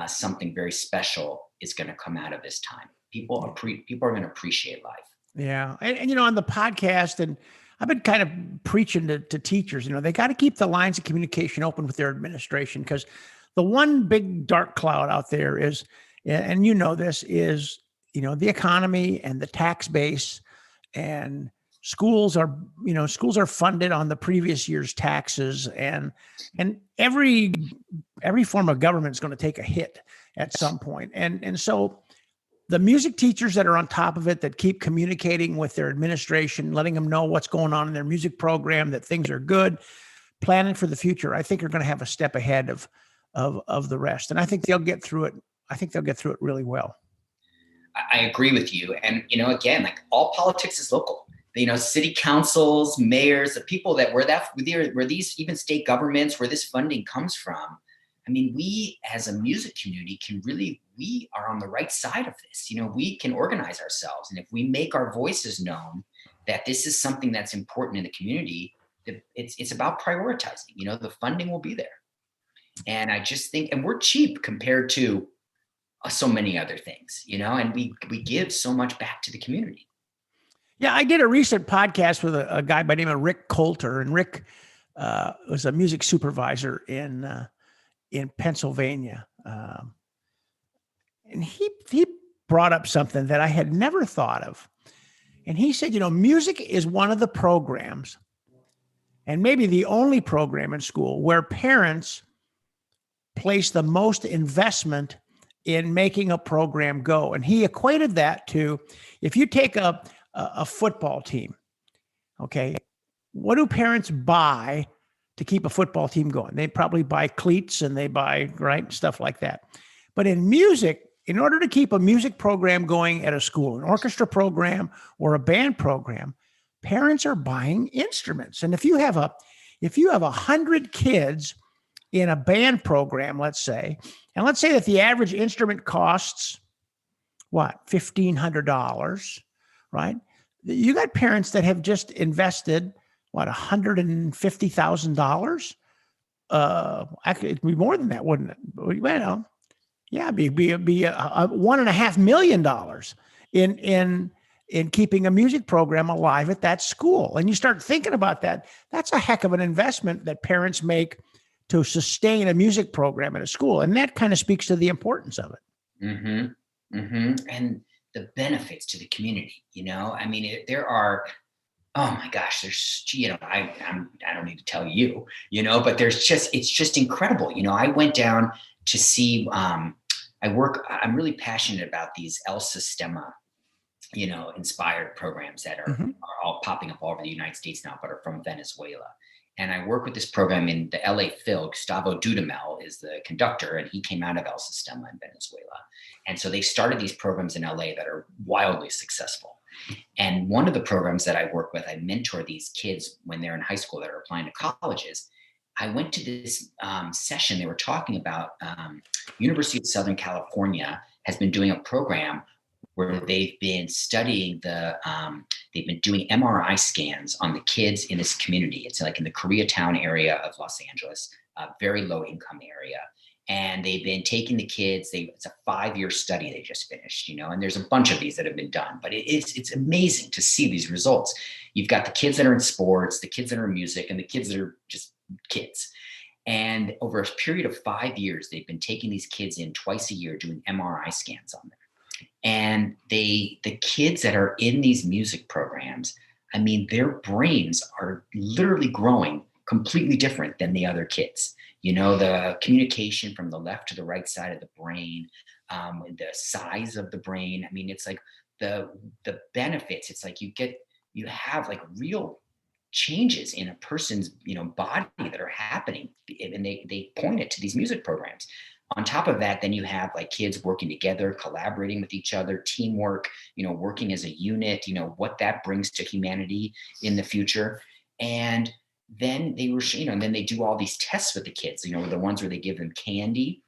something very special is going to come out of this time. People are going to appreciate life. Yeah. And on the podcast, and I've been kind of preaching to teachers, they got to keep the lines of communication open with their administration, because the one big dark cloud out there is, and this is, the economy and the tax base, and schools are funded on the previous year's taxes, and every form of government is going to take a hit at some point. And so the music teachers that are on top of it, that keep communicating with their administration, letting them know what's going on in their music program, that things are good, planning for the future, I think are going to have a step ahead of the rest. And I think they'll get through it. I think they'll get through it really well. I agree with you. And, again, like all politics is local. City councils, mayors, the people that where these even state governments, where this funding comes from. I mean, we as a music community we are on the right side of this. We can organize ourselves. And if we make our voices known that this is something that's important in the community, it's about prioritizing. The funding will be there. And I just think, and we're cheap compared to so many other things, and we give so much back to the community. Yeah, I did a recent podcast with a guy by the name of Rick Coulter, and Rick was a music supervisor in Pennsylvania, and he brought up something that I had never thought of, and he said, music is one of the programs, and maybe the only program in school, where parents place the most investment in making a program go. And he equated that to, if you take a football team, okay, what do parents buy to keep a football team going? They probably buy cleats, and they buy, stuff like that. But in music, in order to keep a music program going at a school, an orchestra program or a band program, parents are buying instruments. And if you have 100 kids in a band program, let's say, and let's say that the average instrument costs what, $1,500, right? You got parents that have just invested what, $150,000. Actually, it'd be more than that, wouldn't it? Well, yeah, it'd be $1.5 million in keeping a music program alive at that school. And you start thinking about that. That's a heck of an investment that parents make to sustain a music program at a school. And that kind of speaks to the importance of it. Mm-hmm. Mm-hmm. And the benefits to the community, I mean, there are, oh my gosh, there's, I don't need to tell you, but it's just incredible. I went down to see, I'm really passionate about these El Sistema, inspired programs that are all popping up all over the United States now, but are from Venezuela. And I work with this program in the LA Phil. Gustavo Dudamel is the conductor, and he came out of El Sistema in Venezuela. And so they started these programs in LA that are wildly successful. And one of the programs that I work with, I mentor these kids when they're in high school that are applying to colleges. I went to this session. They were talking about University of Southern California has been doing a program where they've been studying they've been doing MRI scans on the kids in this community. It's like in the Koreatown area of Los Angeles, a very low income area. And they've been taking the kids, it's a 5-year study they just finished, and there's a bunch of these that have been done, but it's amazing to see these results. You've got the kids that are in sports, the kids that are in music, and the kids that are just kids. And over a period of 5 years, they've been taking these kids in twice a year, doing MRI scans on them. And the kids that are in these music programs, I mean, their brains are literally growing completely different than the other kids. The communication from the left to the right side of the brain, the size of the brain. I mean, it's like the benefits. It's like you have like real changes in a person's, body that are happening, and they point it to these music programs. On top of that, then you have like kids working together, collaborating with each other, teamwork, working as a unit, what that brings to humanity in the future. And then they were, and then they do all these tests with the kids, the ones where they give them candy.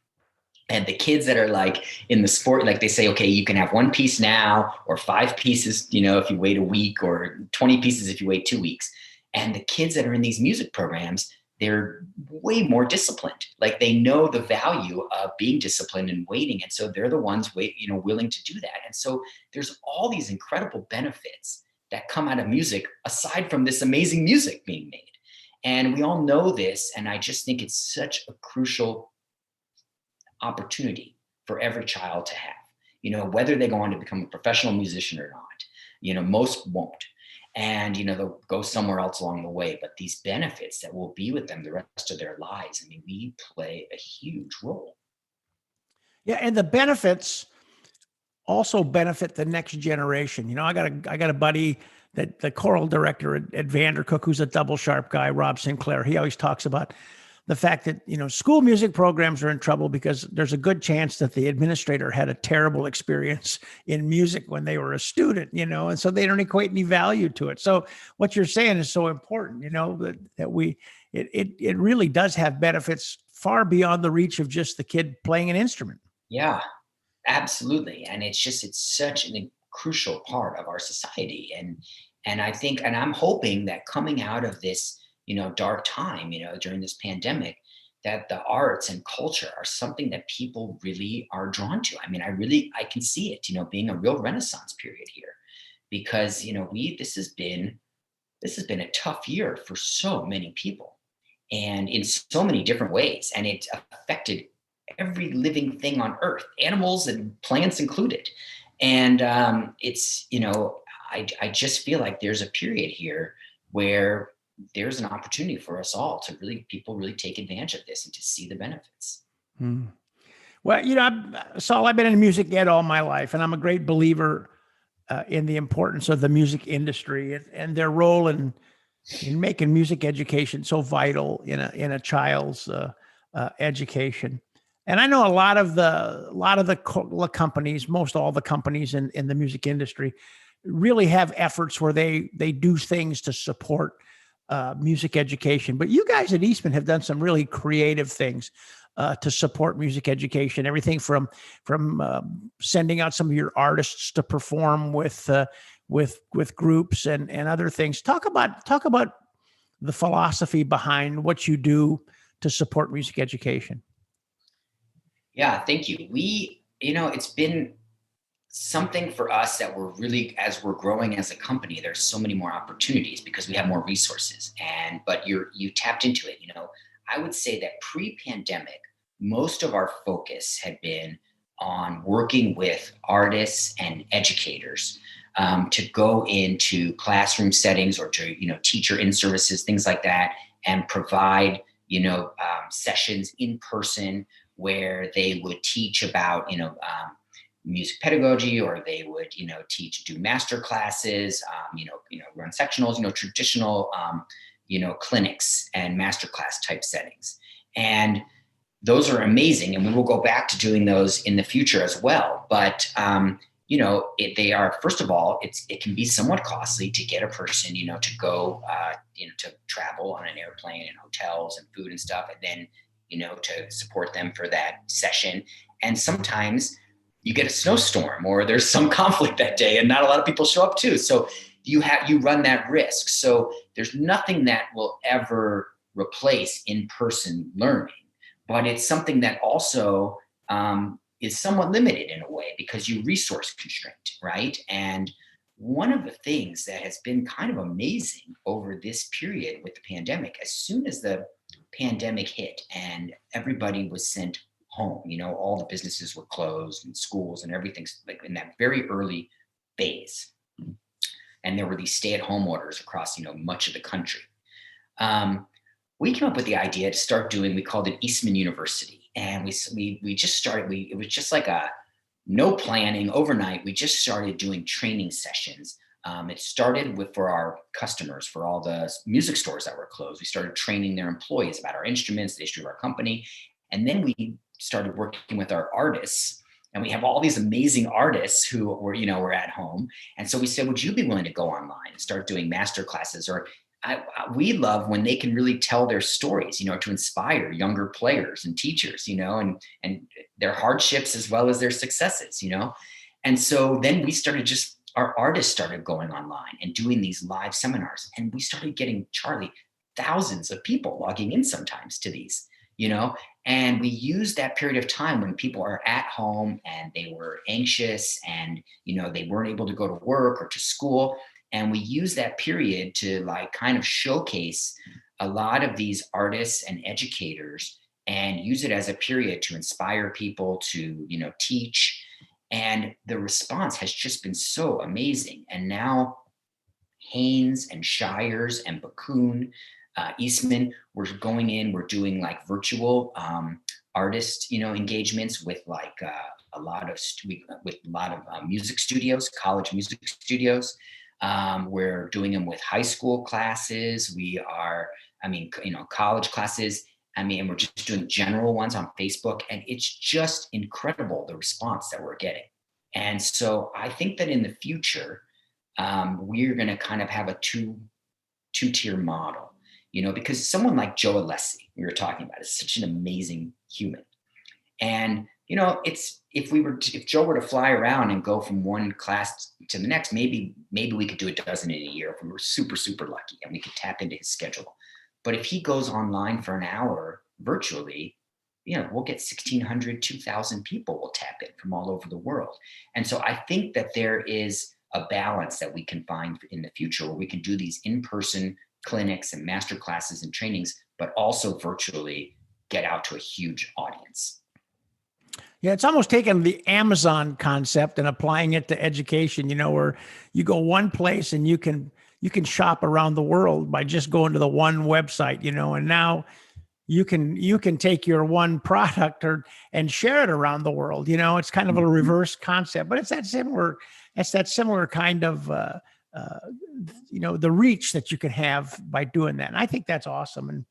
And the kids that are like in the sport, like they say, okay, you can have 1 piece now, or 5 pieces, if you wait a week, or 20 pieces if you wait 2 weeks. And the kids that are in these music programs, they're way more disciplined. Like they know the value of being disciplined and waiting. And so they're the ones willing to do that. And so there's all these incredible benefits that come out of music, aside from this amazing music being made. And we all know this. And I just think it's such a crucial opportunity for every child to have, whether they go on to become a professional musician or not. Most won't. And, they'll go somewhere else along the way. But these benefits that will be with them the rest of their lives, I mean, we play a huge role. Yeah. And the benefits also benefit the next generation. I got a buddy, that the choral director at Vandercook, who's a double sharp guy, Rob Sinclair. He always talks about the fact that, school music programs are in trouble because there's a good chance that the administrator had a terrible experience in music when they were a student, and so they don't equate any value to it. So what you're saying is so important, that it really does have benefits far beyond the reach of just the kid playing an instrument. Yeah, absolutely. And it's such a crucial part of our society. And I think, and I'm hoping that coming out of this, dark time, during this pandemic, that the arts and culture are something that people really are drawn to. I mean, I can see it, being a real renaissance period here, because, this has been a tough year for so many people, and in so many different ways. And it affected every living thing on earth, animals and plants included. And it's, I just feel like there's a period here where there's an opportunity for us all to people really take advantage of this and to see the benefits. Well, Saul, I've been in music ed all my life, and I'm a great believer in the importance of the music industry and their role in making music education so vital in a child's education. And I know a lot of the companies, most all the companies in the music industry, really have efforts where they do things to support music education. But you guys at Eastman have done some really creative things to support music education. Everything from sending out some of your artists to perform with groups and other things. Talk about the philosophy behind what you do to support music education. Yeah, thank you. It's been something for us that we're really, as we're growing as a company, there's so many more opportunities because we have more resources. But you tapped into it. I would say that pre-pandemic, most of our focus had been on working with artists and educators to go into classroom settings or to, teacher in services, things like that, and provide, sessions in person where they would teach about, music pedagogy, or they would, do master classes, run sectionals, traditional, clinics and masterclass type settings. And those are amazing. And we will go back to doing those in the future as well. But, they are, first of all, it can be somewhat costly to get a person, to go, to travel on an airplane and hotels and food and stuff, and then, to support them for that session. And sometimes you get a snowstorm or there's some conflict that day and not a lot of people show up too. So you run that risk. So there's nothing that will ever replace in-person learning, but it's something that also is somewhat limited in a way because you resource constraint, right? And one of the things that has been kind of amazing over this period with the pandemic, as soon as the pandemic hit and everybody was sent home, all the businesses were closed and schools and everything's like in that very early phase. And there were these stay-at-home orders across, much of the country. We came up with the idea to start doing, we called it Eastman University. And we just started, it was just like no planning overnight. We just started doing training sessions. It started for our customers, for all the music stores that were closed. We started training their employees about our instruments, the history of our company. And then we started working with our artists, and we have all these amazing artists who were at home. And so we said, would you be willing to go online and start doing master classes? Or we love when they can really tell their stories, to inspire younger players and teachers, and their hardships as well as their successes, And so then our artists started going online and doing these live seminars, and we started getting, Charlie, thousands of people logging in sometimes to these, and we used that period of time when people are at home and they were anxious and, they weren't able to go to work or to school. And we use that period to kind of showcase a lot of these artists and educators and use it as a period to inspire people to, teach. And the response has just been so amazing. And now Haynes and Shires and Baccoon, Eastman, we're going in, we're doing virtual artist, engagements with a lot of music studios, college music studios. We're doing them with high school classes. College classes. And we're just doing general ones on Facebook. And it's just incredible, the response that we're getting. And so I think that in the future, we're going to kind of have a two-tier model, because someone like Joe Alessi, we were talking about, is such an amazing human. And if Joe were to fly around and go from one class to the next, maybe we could do a dozen in a year if we were super, super lucky and we could tap into his schedule. But if he goes online for an hour virtually, we'll get 1,600, 2,000 people will tap in from all over the world. And so I think that there is a balance that we can find in the future where we can do these in-person clinics and master classes and trainings, but also virtually get out to a huge audience. Yeah, it's almost taking the Amazon concept and applying it to education, where you go one place and you can shop around the world by just going to the one website, and now you can take your one product and share it around the world. It's kind of a reverse concept, but it's that similar kind of the reach that you can have by doing that. And I think that's awesome.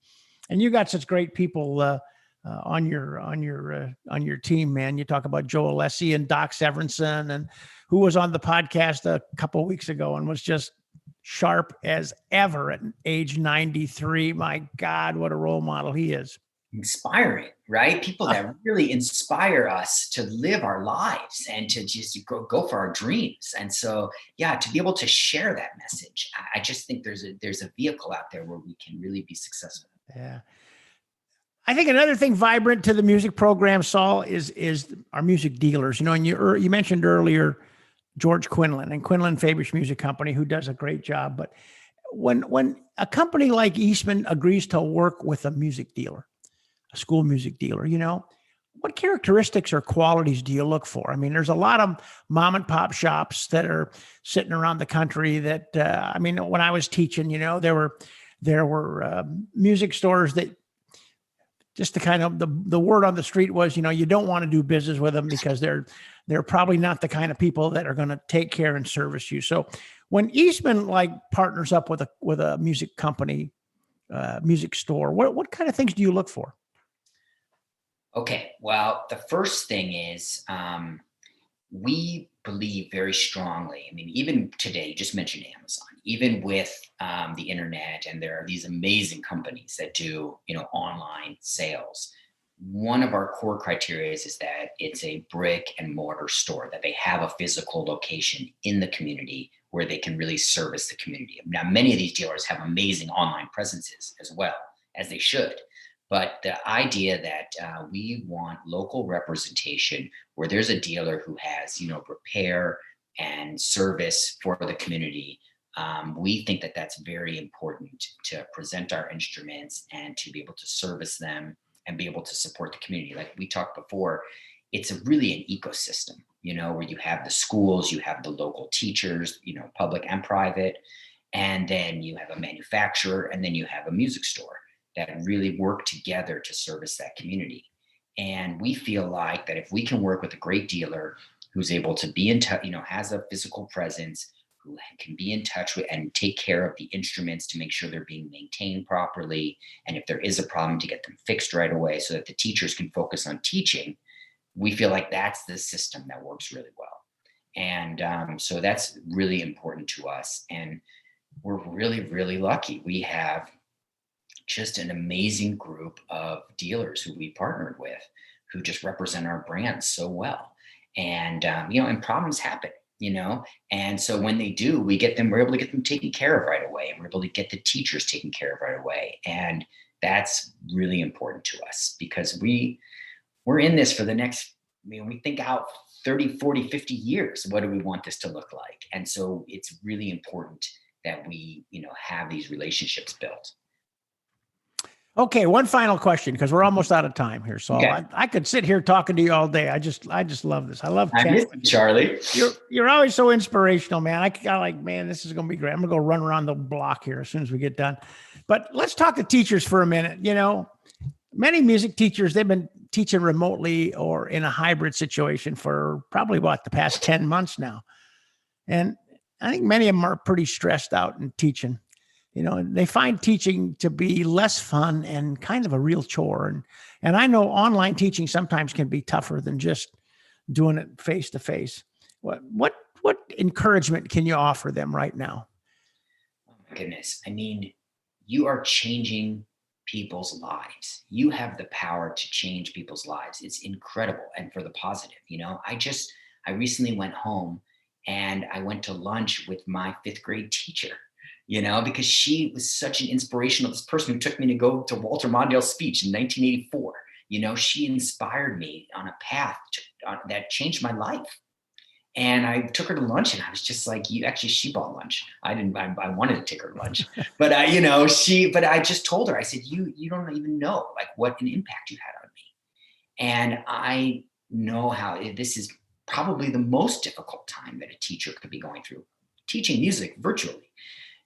And you got such great people on your team, man. You talk about Joe Alessi and Doc Severinsen, and who was on the podcast a couple of weeks ago and was just sharp as ever at age 93. My God, what a role model he is. Inspiring, right? People that really inspire us to live our lives and to just go for our dreams. And so, yeah, to be able to share that message, I just think there's a vehicle out there where we can really be successful. Yeah. I think another thing vibrant to the music program, Saul, is our music dealers. You know, and you mentioned earlier George Quinlan and Quinlan Fabish Music Company, who does a great job. But when a company like Eastman agrees to work with a music dealer, a school music dealer, you know, what characteristics or qualities do you look for? I mean, there's a lot of mom and pop shops that are sitting around the country that, I mean, when I was teaching, you know, there were music stores that just the kind of the word on the street was, you know, you don't want to do business with them because they're probably not the kind of people that are going to take care and service you. So when Eastman like partners up with a music company, music store, what kind of things do you look for? Okay, well, the first thing is we believe very strongly. I mean, even today, you just mentioned Amazon, even with the internet, and there are these amazing companies that do, you know, online sales. One of our core criteria is that it's a brick and mortar store, that they have a physical location in the community where they can really service the community. Now, many of these dealers have amazing online presences as well, as they should. But the idea that we want local representation where there's a dealer who has, you know, repair and service for the community, we think that that's very important to present our instruments and to be able to service them and be able to support the community. Like we talked before, it's really an ecosystem, you know, where you have the schools, you have the local teachers, you know, public and private, and then you have a manufacturer, and then you have a music store that really work together to service that community. And we feel like that if we can work with a great dealer who's able to be in touch, you know, has a physical presence, who can be in touch with and take care of the instruments to make sure they're being maintained properly, and if there is a problem, to get them fixed right away so that the teachers can focus on teaching, we feel like that's the system that works really well. And so that's really important to us. And we're really, really lucky. We have just an amazing group of dealers who we partnered with, who just represent our brand so well. And, you know, and problems happen, you know, and so when they do, we're able to get them taken care of right away. And we're able to get the teachers taken care of right away. And that's really important to us because we're in this for the next, I mean, we think out 30, 40, 50 years. What do we want this to look like? And so it's really important that we, you know, have these relationships built. Okay, one final question because we're almost out of time here, Saul. Okay. I could sit here talking to you all day. I just love this. I love chatting with you, Charlie. You're always so inspirational, man. I like, man, this is going to be great. I'm going to go run around the block here as soon as we get done. But let's talk to teachers for a minute. You know, many music teachers, they've been teaching remotely or in a hybrid situation for probably the past 10 months now. And I think many of them are pretty stressed out in teaching. You know, they find teaching to be less fun and kind of a real chore. And I know online teaching sometimes can be tougher than just doing it face to face. What encouragement can you offer them right now? Oh my goodness. I mean, you are changing people's lives. You have the power to change people's lives. It's incredible. And for the positive, you know, I recently went home and I went to lunch with my 5th grade teacher, you know, because she was such an inspirational person who took me to go to Walter Mondale's speech in 1984. You know, she inspired me on a path that changed my life. And I took her to lunch and I was just like, she bought lunch. I wanted to take her to lunch, but I just told her, I said, you don't even know like what an impact you had on me. And I know how this is probably the most difficult time that a teacher could be going through, teaching music virtually.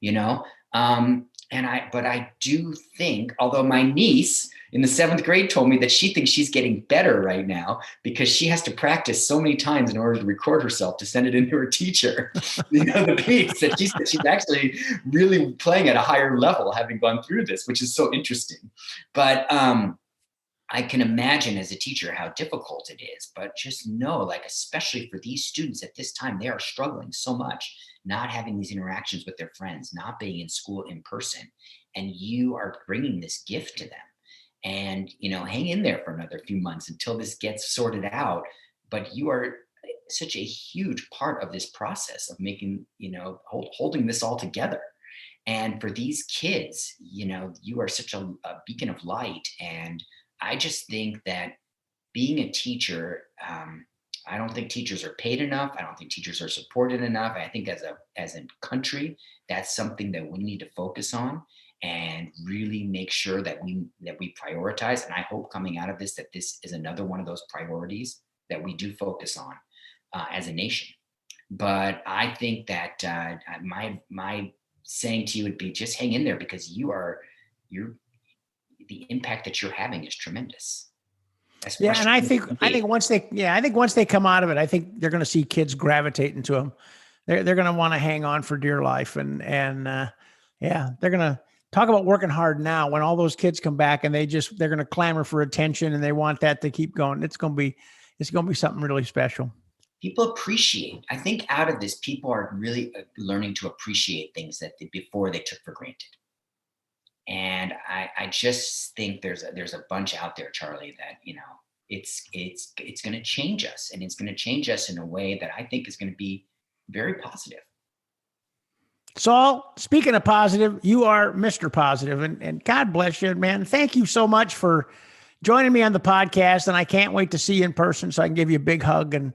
You know, but I do think, although my niece in the 7th grade told me that she thinks she's getting better right now because she has to practice so many times in order to record herself to send it into her teacher, you know, the piece that she said she's actually really playing at a higher level having gone through this, which is so interesting. But I can imagine as a teacher how difficult it is, but just know, like, especially for these students at this time, they are struggling so much, not having these interactions with their friends, not being in school in person. And you are bringing this gift to them. And, hang in there for another few months until this gets sorted out. But you are such a huge part of this process of making, holding this all together. And for these kids, you are such a beacon of light. And I just think that being a teacher, I don't think teachers are paid enough. I don't think teachers are supported enough. I think as a country, that's something that we need to focus on and really make sure that we prioritize. And I hope coming out of this, that this is another one of those priorities that we do focus on as a nation. But I think that my saying to you would be just hang in there, because the impact that you're having is tremendous. Yeah, and I think once they come out of it, I think they're going to see kids gravitating to them. They're going to want to hang on for dear life, and they're going to talk about working hard now. When all those kids come back and they're going to clamor for attention and they want that to keep going. It's going to be something really special. People appreciate. I think out of this, people are really learning to appreciate things that before they took for granted. And I just think there's a bunch out there, Charlie, that, it's going to change us, and it's going to change us in a way that I think is going to be very positive. Saul, speaking of positive, you are Mr. Positive, and God bless you, man. Thank you so much for joining me on the podcast. And I can't wait to see you in person so I can give you a big hug and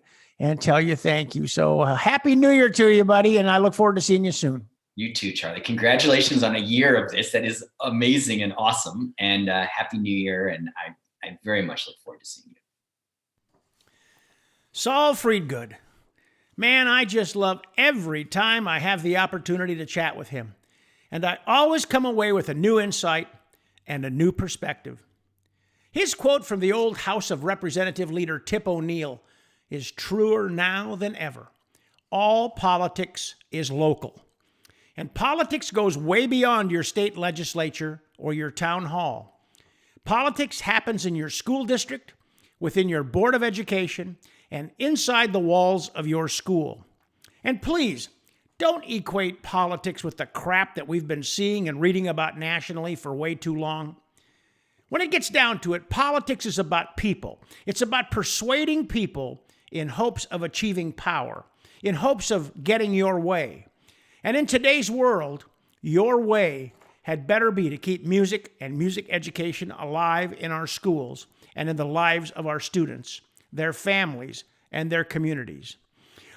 tell you thank you. So Happy New Year to you, buddy. And I look forward to seeing you soon. You too, Charlie. Congratulations on a year of this. That is amazing and awesome. And Happy New Year. And I very much look forward to seeing you. Saul Friedgood. Man, I just love every time I have the opportunity to chat with him. And I always come away with a new insight and a new perspective. His quote from the old House of Representative leader Tip O'Neill is truer now than ever. All politics is local. And politics goes way beyond your state legislature or your town hall. Politics happens in your school district, within your Board of Education, and inside the walls of your school. And please, don't equate politics with the crap that we've been seeing and reading about nationally for way too long. When it gets down to it, politics is about people. It's about persuading people in hopes of achieving power, in hopes of getting your way. And in today's world, your way had better be to keep music and music education alive in our schools and in the lives of our students, their families, and their communities.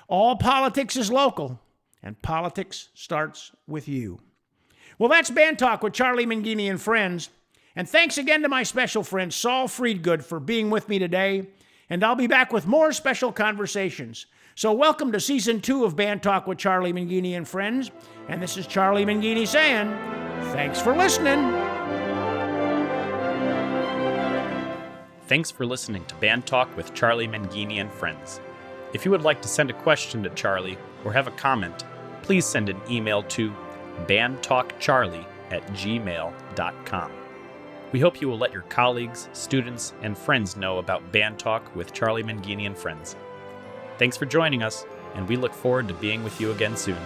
All politics is local, and politics starts with you. Well, that's Band Talk with Charlie Mangini and friends. And thanks again to my special friend Saul Friedgood for being with me today. And I'll be back with more special conversations. So welcome to Season 2 of Band Talk with Charlie Mangini and friends. And this is Charlie Mangini saying, thanks for listening. Thanks for listening to Band Talk with Charlie Mangini and friends. If you would like to send a question to Charlie or have a comment, please send an email to bandtalkcharlie@gmail.com. We hope you will let your colleagues, students, and friends know about Band Talk with Charlie Mangini and friends. Thanks for joining us, and we look forward to being with you again soon.